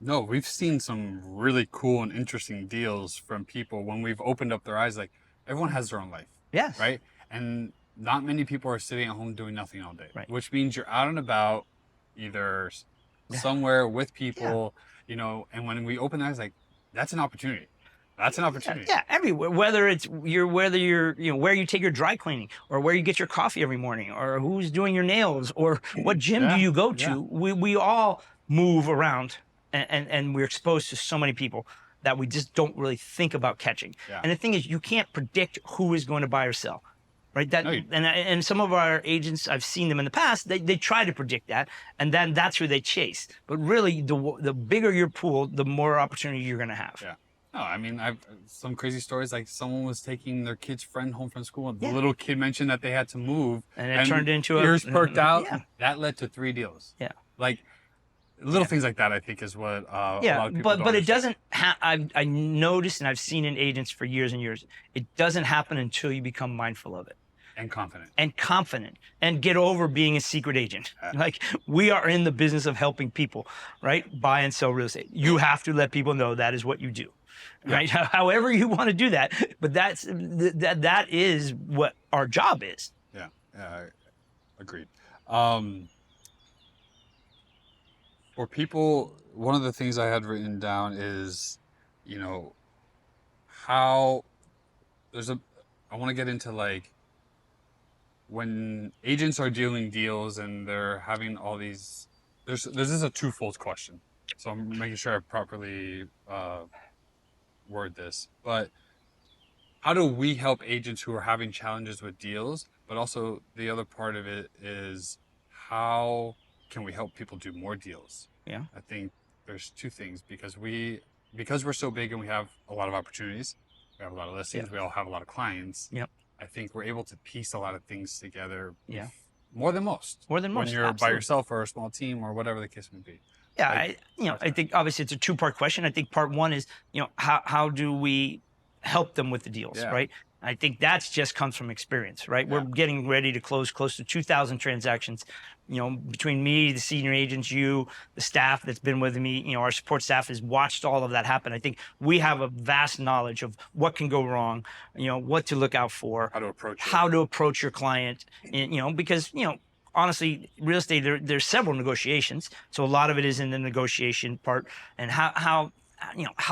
No, we've seen some really cool and interesting deals from people when we've opened up their eyes. Like, everyone has their own life, Yes. right? And not many people are sitting at home doing nothing all day, Right. which means you're out and about, either Yeah. somewhere with Yeah. people, and when we open their eyes, like, that's an opportunity. That's an Yeah, opportunity. yeah, everywhere. Whether you're where you take your dry cleaning, or where you get your coffee every morning, or who's doing your nails, or what gym do Yeah, you go yeah, to. We all move around, and we're exposed to so many people that we just don't really think about catching. yeah. And the thing is, you can't predict who is going to buy or sell, right? That No, and some of our agents, I've seen them in the past. They try to predict that, and then that's who they chase. But really, the bigger your pool, the more opportunity you're going to have. yeah. No, I mean, I've some crazy stories. Like, someone was taking their kid's friend home from school, and the Yeah. little kid mentioned that they had to move, And it and turned into ears perked out. yeah, That led to 3 deals. yeah, Like, little yeah, things like that, I think, is what a yeah. lot of people don't But it understand. doesn't. I noticed, and I've seen in agents for years and years. It doesn't happen until you become mindful of it And confident. and confident and get over being a secret agent. Yeah. Like, we are in the business of helping people, right? Buy and sell real estate. You have to let people know that is what you do, right? However you want to do that, but that is what our job is. Yeah, yeah, agreed. For people, one of the things I had written down is, you know, how I want to get into, like, when agents are dealing deals and they're having all these, this is a twofold question. So I'm making sure I properly word this. But how do we help agents who are having challenges with deals? But also, the other part of it is, how can we help people do more deals? Yeah. I think there's two things, because we're so big and we have a lot of opportunities, we have a lot of listings, Yeah. we all have a lot of clients. Yep. I think we're able to piece a lot of things together. Yeah. More than most. More than most. When you're by Absolutely. yourself or a small team or whatever the case may be. Yeah, Like, I think obviously it's a two-part question. I think part one is, how do we help them with the deals, Yeah. right? I think that's just comes from experience, right? We're Yeah. getting ready to close close to 2,000 transactions, between me, the senior agents, the staff that's been with me, our support staff has watched all of that happen. I think we have a vast knowledge of what can go wrong, what to look out for, how to approach it. how to approach your client, and, because, honestly, real estate, there's several negotiations. So a lot of it is in the negotiation part. And how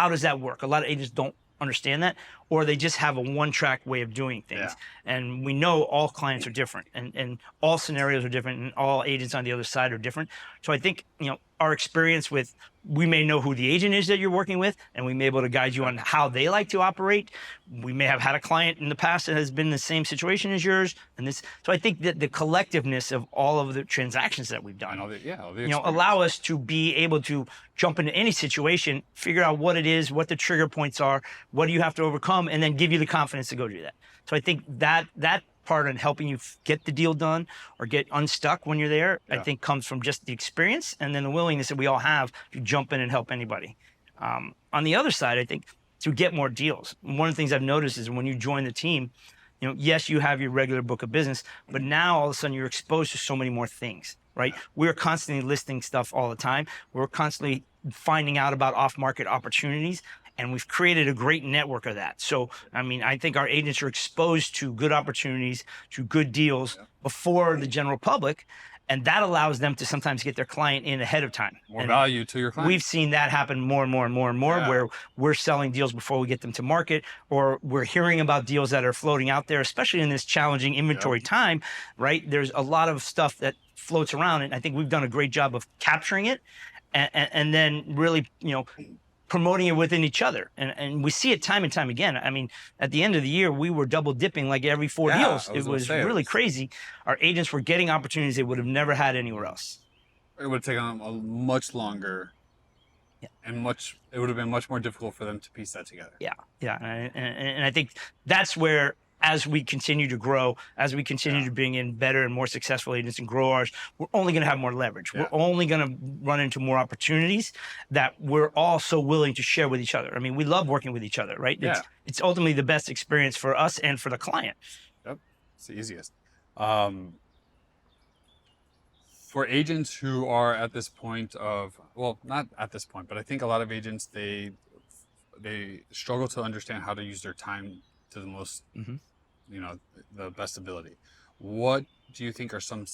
does that work? A lot of agents don't understand that, or they just have a one-track way of doing things. Yeah. And we know all clients are different, and all scenarios are different, and all agents on the other side are different. So I think, our experience with, we may know who the agent is that you're working with, and we may be able to guide you on how they like to operate. We may have had a client in the past that has been in the same situation as yours, so I think that the collectiveness of all of the transactions that we've done, And all the allow us to be able to jump into any situation, figure out what it is, what the trigger points are, what do you have to overcome, and then give you the confidence to go do that. So I think that part in helping you get the deal done or get unstuck when you're there, I think comes from just the experience and then the willingness that we all have to jump in and help anybody. On the other side, I think to get more deals, one of the things I've noticed is when you join the team, yes, you have your regular book of business, but now all of a sudden you're exposed to so many more things, right? We're constantly listing stuff all the time. We're constantly finding out about off-market opportunities, and we've created a great network of that. So, I think our agents are exposed to good opportunities, to good deals before the general public, and that allows them to sometimes get their client in ahead of time. more value to your client. We've seen that happen more and more and more and more, Yeah. where we're selling deals before we get them to market, or we're hearing about deals that are floating out there, especially in this challenging inventory time, right? There's a lot of stuff that floats around, and I think we've done a great job of capturing it and then really, promoting it within each other. And we see it time and time again. At the end of the year, we were double dipping like every 4 deals. It was really crazy. Our agents were getting opportunities they would have never had anywhere else. It would have taken them a much longer, and it would have been much more difficult for them to piece that together. Yeah. And I think that's where, as we continue to grow, as we continue to bring in better and more successful agents and grow ours, we're only going to have more leverage. We're only going to run into more opportunities that we're all so willing to share with each other. We love working with each other, right? Yeah. It's ultimately the best experience for us and for the client. Yep, it's the easiest. for agents who are at this point of, well, not at this point, but I think a lot of agents, they struggle to understand how to use their time to the most, the best ability. What do you think are some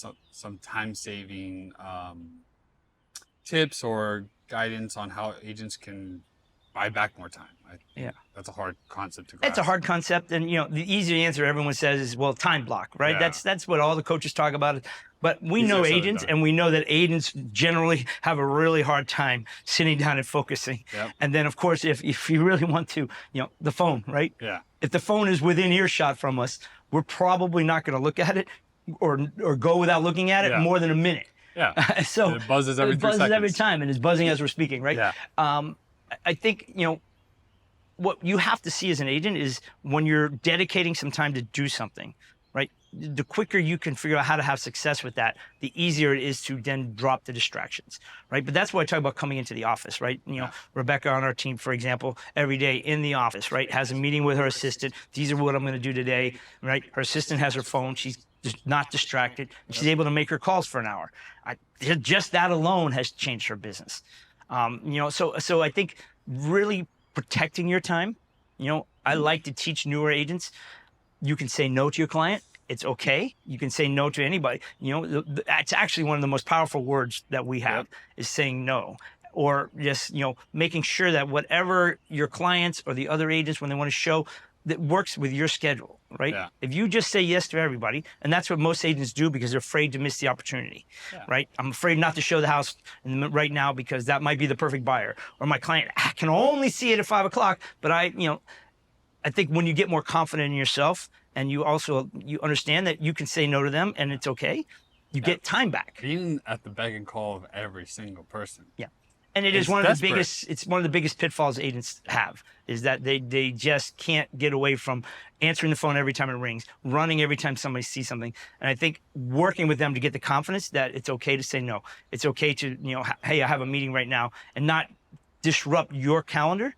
time saving tips or guidance on how agents can buy back more time? I think that's a hard concept to grasp. It's a hard concept, and the easy answer everyone says is, well, time block, right? Yeah. That's what all the coaches talk about. But we Easier know said than agents, done. and we know that agents generally have a really hard time sitting down and focusing. Yep. And then, of course, if you really want to, the phone, right? Yeah. If the phone is within earshot from us, we're probably not going to look at it or go without looking at it more than a minute. Yeah. So it buzzes every 3 seconds. It buzzes every time, and it's buzzing as we're speaking, right? Yeah. I think, what you have to see as an agent is when you're dedicating some time to do something, right? The quicker you can figure out how to have success with that, the easier it is to then drop the distractions, right? But that's why I talk about coming into the office, right? Rebecca on our team, for example, every day in the office, right, has a meeting with her assistant. These are what I'm going to do today, right? Her assistant has her phone. She's just not distracted. She's able to make her calls for an hour. Just that alone has changed her business. So I think really protecting your time. I like to teach newer agents. You can say no to your client. It's okay. You can say no to anybody. That's actually one of the most powerful words that we have is saying no, or just, making sure that whatever your clients or the other agents, when they want to show, that works with your schedule, right? Yeah. If you just say yes to everybody, and that's what most agents do because they're afraid to miss the opportunity, right? I'm afraid not to show the house right now because that might be the perfect buyer, or my client can only see it at 5 o'clock. But I think when you get more confident in yourself, and you understand that you can say no to them and it's okay, you get time back. Being at the beck and call of every single person. Yeah. And it's one of the biggest pitfalls agents have, is that they just can't get away from answering the phone every time it rings, running every time somebody sees something. And I think working with them to get the confidence that it's okay to say no. It's okay to, hey, I have a meeting right now, and not disrupt your calendar.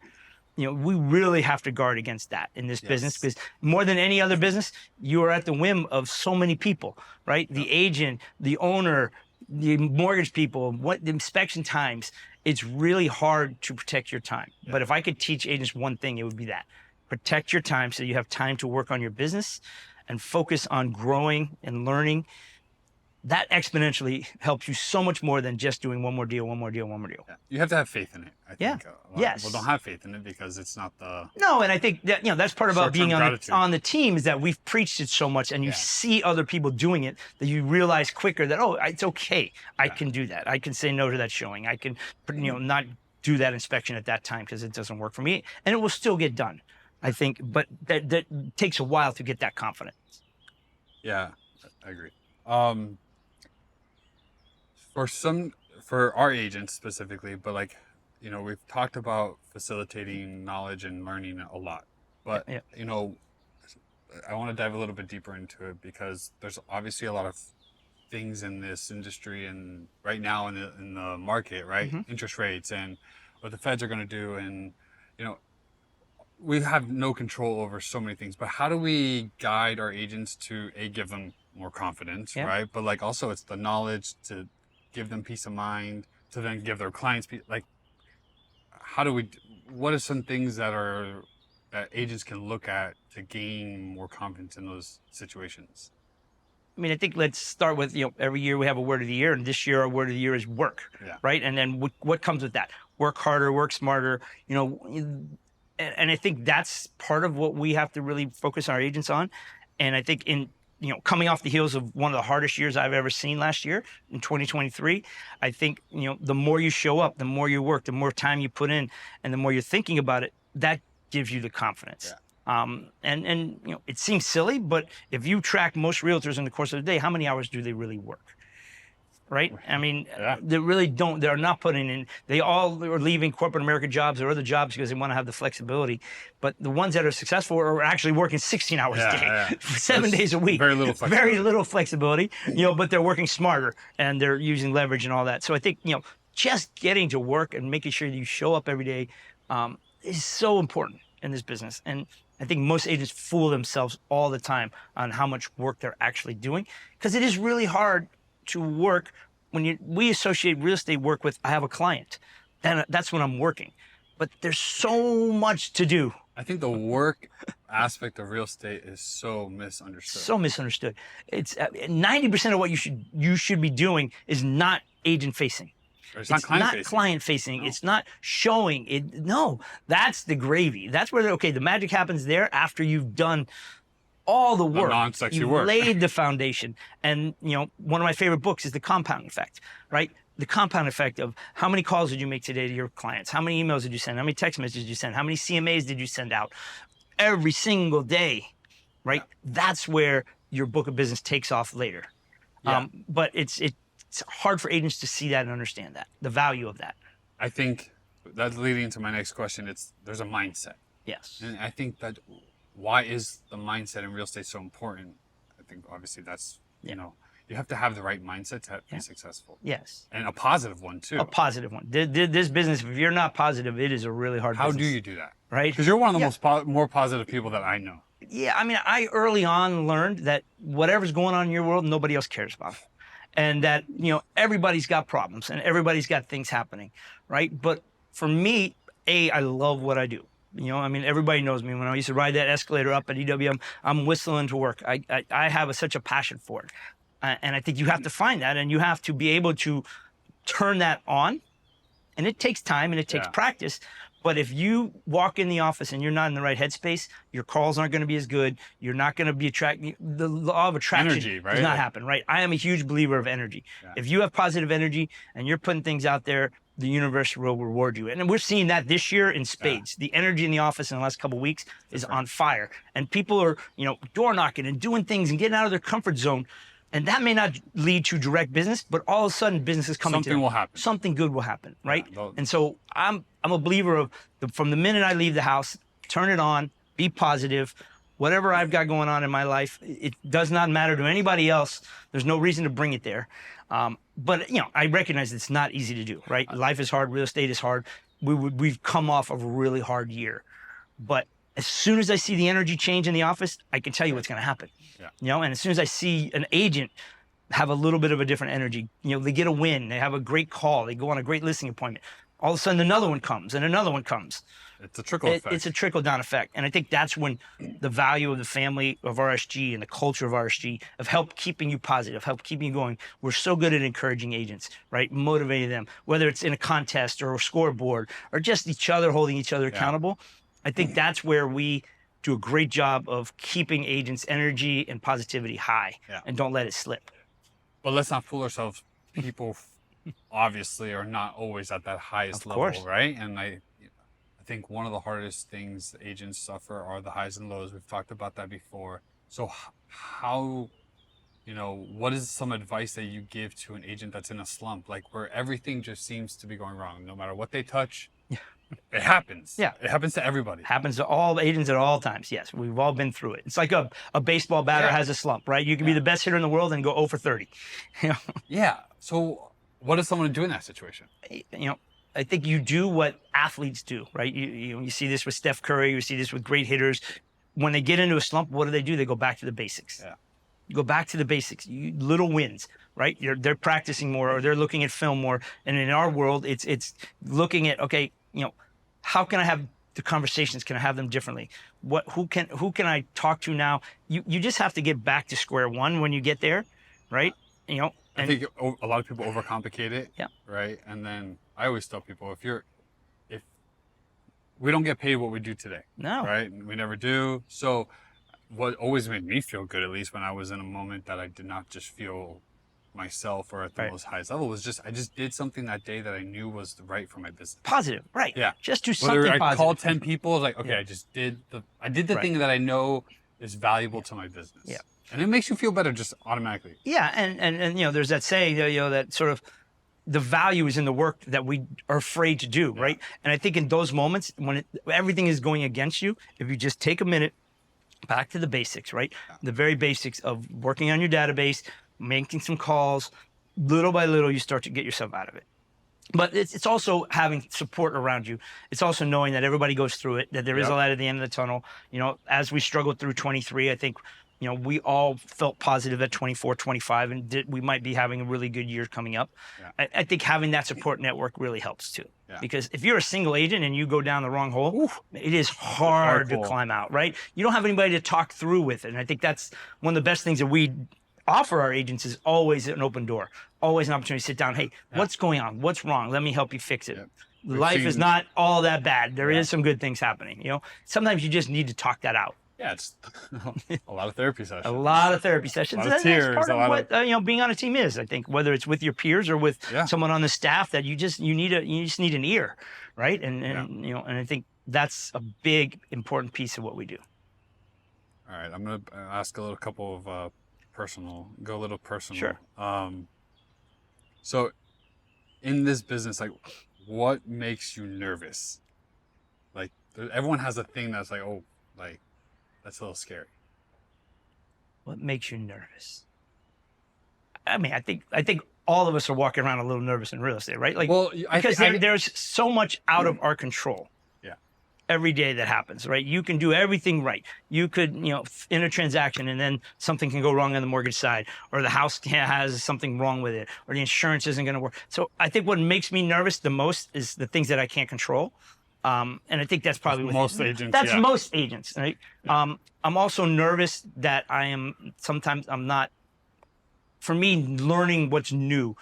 We really have to guard against that in this business, because more than any other business, you are at the whim of so many people, right? The agent, the owner, the mortgage people, the inspection times. It's really hard to protect your time. But if I could teach agents one thing, it would be that. Protect your time so you have time to work on your business and focus on growing and learning. That exponentially helps you so much more than just doing one more deal. Yeah. You have to have faith in it, I think. Yeah. A lot of people don't have faith in it because it's not the... No, and I think that, that's part about being on the team, is that we've preached it so much, and you see other people doing it, that you realize quicker that, oh, it's okay. I can do that. I can say no to that showing. I can, not do that inspection at that time because it doesn't work for me, and it will still get done, I think. But that takes a while to get that confidence. Yeah, I agree. For our agents specifically, but we've talked about facilitating knowledge and learning a lot, but I want to dive a little bit deeper into it, because there's obviously a lot of things in this industry and right now in the market, right? Interest rates and what the feds are going to do, and we have no control over so many things. But how do we guide our agents to give them more confidence, right? But also it's the knowledge to give them peace of mind, to then give their clients peace. What are some things that agents can look at to gain more confidence in those situations? I mean, I think let's start with, every year we have a word of the year, and this year our word of the year is work, right? And then what comes with that? Work harder, work smarter, and I think that's part of what we have to really focus our agents on. And I think coming off the heels of one of the hardest years I've ever seen last year in 2023, I think, the more you show up, the more you work, the more time you put in, and the more you're thinking about it, that gives you the confidence. And it seems silly, but if you track most realtors in the course of the day, how many hours do they really work? Right? I mean, they really don't. They're not putting in. They all are leaving corporate America jobs or other jobs because they want to have the flexibility. But the ones that are successful are actually working 16 hours a day, 7 days a week. Very little flexibility. Very little flexibility. But they're working smarter and they're using leverage and all that. So I think just getting to work and making sure that you show up every day is so important in this business. And I think most agents fool themselves all the time on how much work they're actually doing, because it is really hard to work we associate real estate work with, I have a client, then that's when I'm working. But there's so much to do. I think the work aspect of real estate is so misunderstood. So misunderstood. It's 90% of what you should be doing is not agent facing. It's not client facing. Client facing. No. It's not showing it. No, that's the gravy. That's where the magic happens there after you've done all the work. Non-sexy You've work. laid the foundation. And one of my favorite books is The Compound Effect, right? The compound effect of how many calls did you make today to your clients? How many emails did you send? How many text messages did you send? How many CMAs did you send out? Every single day, right? Yeah. That's where your book of business takes off later. Yeah. But it's hard for agents to see that and understand that, the value of that. I think that's leading into my next question. There's a mindset. Yes. And I think that why is the mindset in real estate so important? I think obviously that's, you have to have the right mindset to be successful. Yes. And a positive one too. A positive one. This business, if you're not positive, it is a really hard business. How do you do that? Right? Because you're one of the more positive people that I know. Yeah, I mean, I early on learned that whatever's going on in your world, nobody else cares about. And that, everybody's got problems and everybody's got things happening, right? But for me, I love what I do. Everybody knows me. When I used to ride that escalator up at EWM, I'm whistling to work. I have such a passion for it. And I think you have to find that, and you have to be able to turn that on. And it takes time and it takes practice. But if you walk in the office and you're not in the right headspace, your calls aren't going to be as good. You're not going to be attracting. The law of attraction energy, right? Does not happen, right? I am a huge believer of energy. Yeah. If you have positive energy and you're putting things out there, the universe will reward you. And we're seeing that this year in spades. Yeah. The energy in the office in the last couple of weeks is on fire. And people are, door knocking and doing things and getting out of their comfort zone. And that may not lead to direct business, but all of a sudden business is coming to them. Something will happen. Something good will happen, right? Yeah, and so I'm a believer of from the minute I leave the house, turn it on, be positive. Whatever I've got going on in my life, it does not matter to anybody else. There's no reason to bring it there. But I recognize it's not easy to do, right? Life is hard. Real estate is hard. We've come off of a really hard year. But as soon as I see the energy change in the office, I can tell you what's going to happen. Yeah. And as soon as I see an agent have a little bit of a different energy, they get a win, they have a great call, they go on a great listing appointment. All of a sudden, another one comes and another one comes. It's a trickle effect. It's a trickle-down effect. And I think that's when the value of the family of RSG and the culture of RSG have helped keeping you positive, helped keeping you going. We're so good at encouraging agents, right? Motivating them, whether it's in a contest or a scoreboard or just each other, holding each other accountable. I think that's where we do a great job of keeping agents' energy and positivity high and don't let it slip. But let's not fool ourselves. People obviously are not always at that highest level, right? And I think one of the hardest things agents suffer are the highs and lows. We've talked about that before. So how, what is some advice that you give to an agent that's in a slump, like where everything just seems to be going wrong, no matter what they touch? It happens. Yeah. It happens to everybody. Happens to all agents at all times. Yes. We've all been through it. It's like a baseball batter has a slump, right? You can be the best hitter in the world and go 0 for 30. Yeah. So what does someone do in that situation? I think you do what athletes do, right? You see this with Steph Curry. You see this with great hitters. When they get into a slump, what do? They go back to the basics. Yeah. You go back to the basics. Little wins, right? They're practicing more, or they're looking at film more. And in our world, it's looking at, okay, how can I have the conversations? Can I have them differently? Who can I talk to now? You just have to get back to square one when you get there, right? I think a lot of people overcomplicate it. Yeah. Right. And then I always tell people, if we don't get paid what we do today. No. Right. We never do. So what always made me feel good, at least when I was in a moment that I did not just feel myself or at the most highest level, was I just did something that day that I knew was right for my business. Positive, right? Yeah. Just do something positive. I called 10 people, like, okay, I just did the thing that I know is valuable to my business. Yeah. And it makes you feel better just automatically. Yeah, and there's that saying, that sort of the value is in the work that we are afraid to do, right? And I think in those moments when everything is going against you, if you just take a minute, back to the basics, right? Yeah. The very basics of working on your database, making some calls, little by little, you start to get yourself out of it. But it's also having support around you. It's also knowing that everybody goes through it, that there is a light at the end of the tunnel. As we struggled through 23, I think we all felt positive at 24, 25, and we might be having a really good year coming up. Yeah. I think having that support network really helps too. Yeah. Because if you're a single agent and you go down the wrong hole, Oof. it is hard to hole. climb out, right? You don't have anybody to talk through with it. And I think that's one of the best things that we offer our agents is always an open door, always an opportunity to sit down. Hey, what's going on? What's wrong? Let me help you fix it. Life is not all that bad. There is some good things happening. Sometimes you just need to talk that out. Yeah, it's a lot of therapy sessions. A lot of therapy sessions. A lot of tears. That's part of what being on a team is. I think whether it's with your peers or with someone on the staff, that you just need an ear, right? And and I think that's a big important piece of what we do. All right, I'm gonna ask a little couple of go a little personal. Sure. So, in this business, like, what makes you nervous? Like, everyone has a thing that's like, oh, like, that's a little scary. What makes you nervous? I mean, I think all of us are walking around a little nervous in real estate, right? Like, well, because there's so much out of our control. Yeah. Every day that happens, right? You can do everything right. You could, in a transaction, and then something can go wrong on the mortgage side, or the house has something wrong with it, or the insurance isn't going to work. So I think what makes me nervous the most is the things that I can't control. And I think that's probably most agents. That's most agents, right? Yeah. I'm also nervous that sometimes I'm not, for me, learning what's new.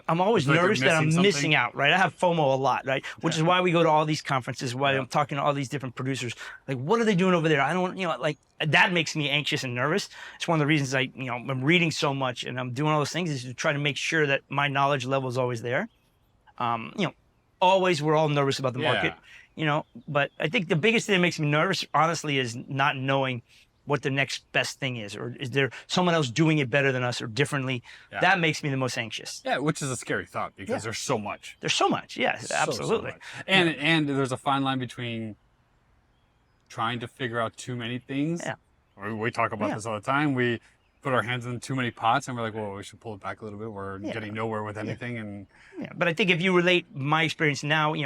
I'm always nervous that I'm missing out, right? I have FOMO a lot, right? Which is why we go to all these conferences, why I'm talking to all these different producers. Like, what are they doing over there? I don't, like, that makes me anxious and nervous. It's one of the reasons I'm reading so much and I'm doing all those things is to try to make sure that my knowledge level is always there. Always we're all nervous about the market. But I think the biggest thing that makes me nervous, honestly, is not knowing what the next best thing is, or is there someone else doing it better than us or differently? Yeah. That makes me the most anxious. Yeah, which is a scary thought because there's so much. There's so much, yes, absolutely. So much. And there's a fine line between trying to figure out too many things. Yeah. We talk about this all the time. We put our hands in too many pots and we're like, well, we should pull it back a little bit. We're getting nowhere with anything. And but I think if you relate my experience now,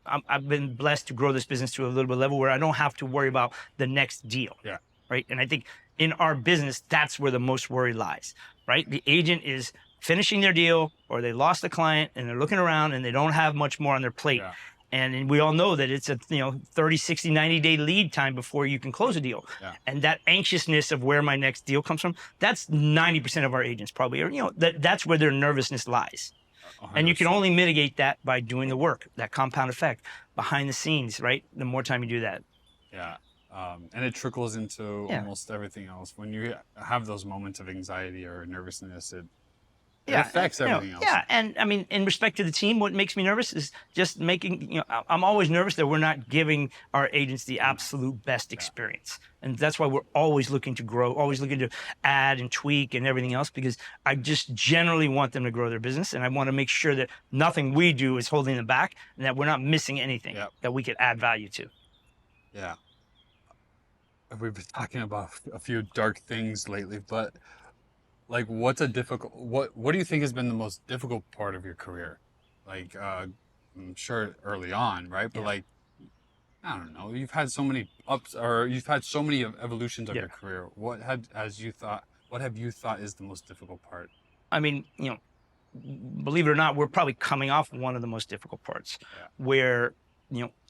I've been blessed to grow this business to a little bit level where I don't have to worry about the next deal. Yeah. Right. And I think in our business, that's where the most worry lies. Right. The agent is finishing their deal or they lost a client and they're looking around and they don't have much more on their plate. Yeah. And we all know that it's a 30, 60, 90-day lead time before you can close a deal. Yeah. And that anxiousness of where my next deal comes from, that's 90% of our agents probably, or that's where their nervousness lies. 100%. And you can only mitigate that by doing the work, that compound effect behind the scenes, right? The more time you do that. Yeah. And it trickles into almost everything else. When you have those moments of anxiety or nervousness, it affects everything else. Yeah, and I mean, in respect to the team, what makes me nervous is just making, I'm always nervous that we're not giving our agents the absolute best experience. And that's why we're always looking to grow, always looking to add and tweak and everything else, because I just generally want them to grow their business. And I want to make sure that nothing we do is holding them back and that we're not missing anything that we could add value to. Yeah. We've been talking about a few dark things lately, but like, what do you think has been the most difficult part of your career? Like, I'm sure early on, right? But like, I don't know, you've had so many ups, or you've had so many evolutions of your career. What have you thought is the most difficult part? I mean, believe it or not, we're probably coming off one of the most difficult parts where,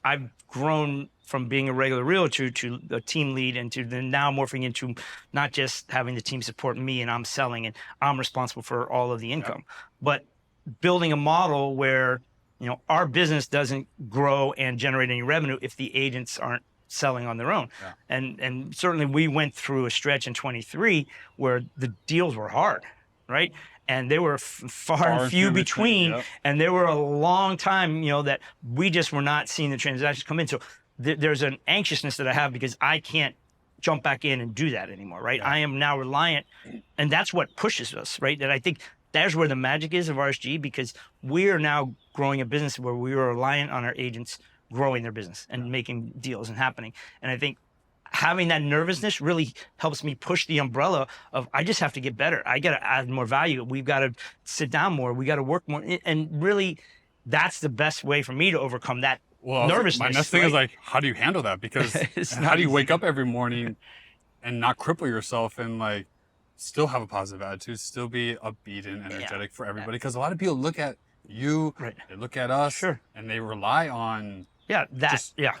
I've grown from being a regular realtor to a team lead and to then now morphing into not just having the team support me and I'm selling and I'm responsible for all of the income, but building a model where, our business doesn't grow and generate any revenue if the agents aren't selling on their own. Yeah. And certainly we went through a stretch in 23 where the deals were hard, right? And they were far and few between, and there were a long time, that we just were not seeing the transactions come in. So there's an anxiousness that I have because I can't jump back in and do that anymore, right? Yeah. I am now reliant, and that's what pushes us, right? That I think that's where the magic is of RSG, because we are now growing a business where we are reliant on our agents growing their business and making deals and happening. And I think having that nervousness really helps me push the umbrella of, I just have to get better. I got to add more value. We've got to sit down more. We got to work more. And really, that's the best way for me to overcome that nervousness. My next thing is like, how do you handle that? Because how do you wake up every morning and not cripple yourself and like still have a positive attitude, still be upbeat and energetic for everybody. Because a lot of people look at you, Right. they look at us, Sure. and they rely on Yeah, that. just Yeah.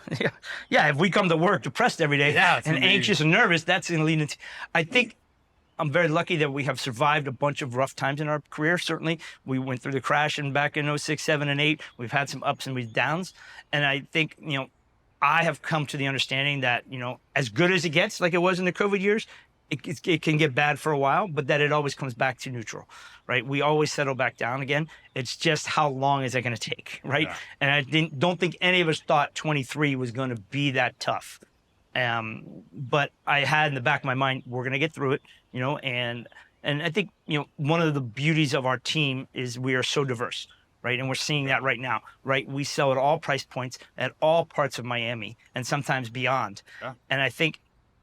Yeah. If we come to work depressed every day it's and gonna be- anxious and nervous, that's going to lead into. I think I'm very lucky that we have survived a bunch of rough times in our career. Certainly, we went through the crash and back in 06, 7, and 8. We've had some ups and downs, and I think I have come to the understanding that as good as it gets, like it was in the COVID years, it can get bad for a while, but that it always comes back to neutral, right? We always settle back down again. It's just how long is that going to take, right? Yeah. And I don't think any of us thought 23 was going to be that tough. But I had in the back of my mind, we're going to get through it, and I think, one of the beauties of our team is we are so diverse, right? And we're seeing that right now, right? We sell at all price points at all parts of Miami and sometimes beyond. Yeah. And I think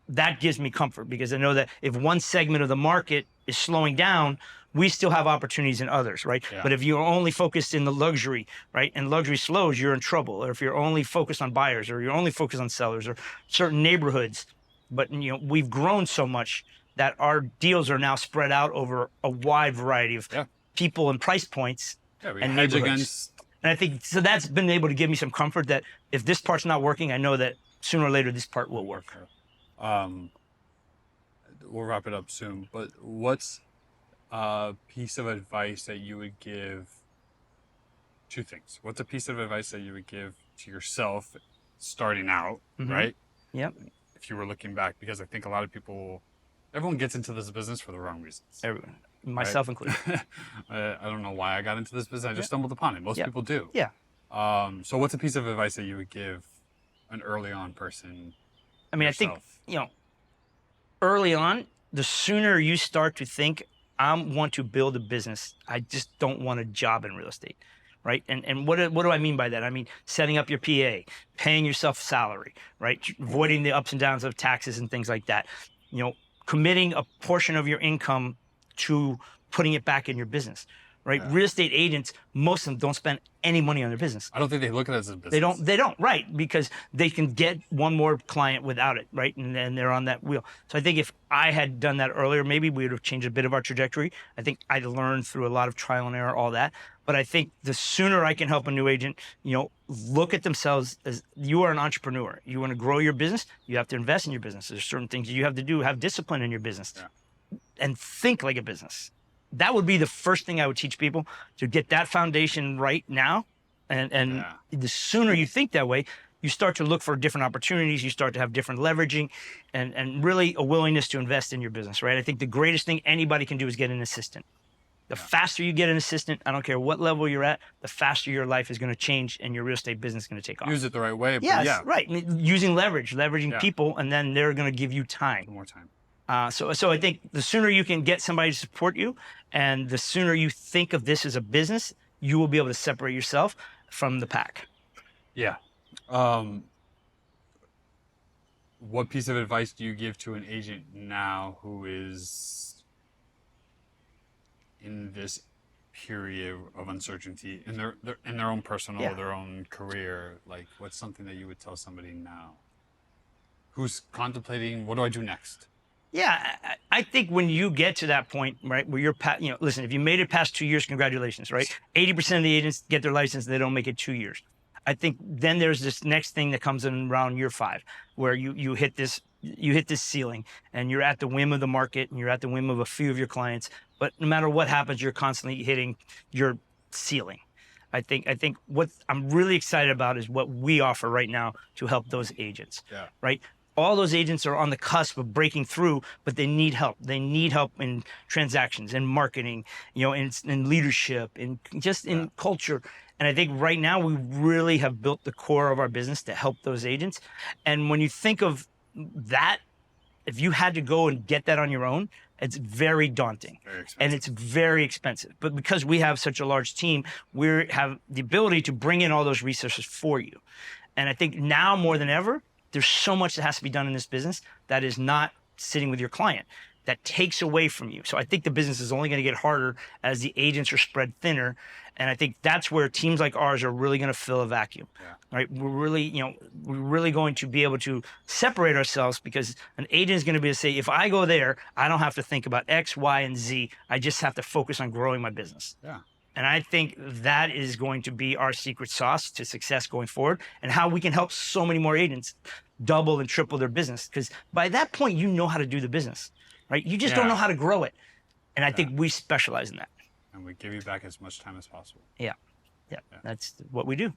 that gives me comfort because I know that if one segment of the market is slowing down, we still have opportunities in others, right? Yeah. But if you're only focused in the luxury, right, and luxury slows, you're in trouble. Or if you're only focused on buyers, or you're only focused on sellers, or certain neighborhoods, but we've grown so much that our deals are now spread out over a wide variety of people and price points we and hedge neighborhoods. against. And I think so that's been able to give me some comfort that if this part's not working, I know that sooner or later this part will work. We'll wrap it up soon, but what's a piece of advice that you would give? Two things. What's a piece of advice that you would give to yourself starting out, right? Yep. If you were looking back, because I think a lot of people, everyone gets into this business for the wrong reasons. Everyone, myself included. I don't know why I got into this business. I just stumbled upon it. Most people do. Yeah. So what's a piece of advice that you would give an early on person? I mean, yourself? I think, early on, the sooner you start to think, I want to build a business, I just don't want a job in real estate, right? And what do I mean by that? I mean, setting up your PA, paying yourself salary, right? Avoiding the ups and downs of taxes and things like that. Committing a portion of your income to putting it back in your business, right? Yeah. Real estate agents, most of them don't spend any money on their business. I don't think they look at it as a business. They don't, right? Because they can get one more client without it, right? And then they're on that wheel. So I think if I had done that earlier, maybe we would have changed a bit of our trajectory. I think I'd learned through a lot of trial and error, all that. But I think the sooner I can help a new agent, look at themselves as you are an entrepreneur. You want to grow your business, you have to invest in your business. There's certain things you have to do, have discipline in your business, and think like a business. That would be the first thing I would teach people, to get that foundation right now. And the sooner you think that way, you start to look for different opportunities. You start to have different leveraging and really a willingness to invest in your business, right? I think the greatest thing anybody can do is get an assistant. The faster you get an assistant, I don't care what level you're at, the faster your life is going to change and your real estate business is going to take off. Use it the right way. But Yes, right. Using leveraging people, and then they're going to give you time. More time. So I think the sooner you can get somebody to support you, and the sooner you think of this as a business, you will be able to separate yourself from the pack. Yeah. What piece of advice do you give to an agent now who is in this period of uncertainty in their own personal, their own career? Like, what's something that you would tell somebody now who's contemplating, what do I do next? Yeah, I think when you get to that point, right, where you're, listen, if you made it past 2 years, congratulations, right? 80% of the agents get their license, they don't make it 2 years. I think then there's this next thing that comes in around year 5, where you hit this ceiling, and you're at the whim of the market, and you're at the whim of a few of your clients. But no matter what happens, you're constantly hitting your ceiling. I think what I'm really excited about is what we offer right now to help those agents, right? All those agents are on the cusp of breaking through, but they need help. They need help in transactions, in marketing, in leadership, in culture. And I think right now we really have built the core of our business to help those agents. And when you think of that, if you had to go and get that on your own, it's very daunting, and it's very expensive. But because we have such a large team, we have the ability to bring in all those resources for you. And I think now more than ever, there's so much that has to be done in this business that is not sitting with your client. that takes away from you. So I think the business is only going to get harder as the agents are spread thinner. And I think that's where teams like ours are really going to fill a vacuum, right? We're really going to be able to separate ourselves, because an agent is going to be able to say, if I go there, I don't have to think about X, Y, and Z. I just have to focus on growing my business. Yeah. And I think that is going to be our secret sauce to success going forward, and how we can help so many more agents double and triple their business. Because by that point, you know how to do the business, right? You just don't know how to grow it. And I think we specialize in that. And we give you back as much time as possible. Yeah. That's what we do.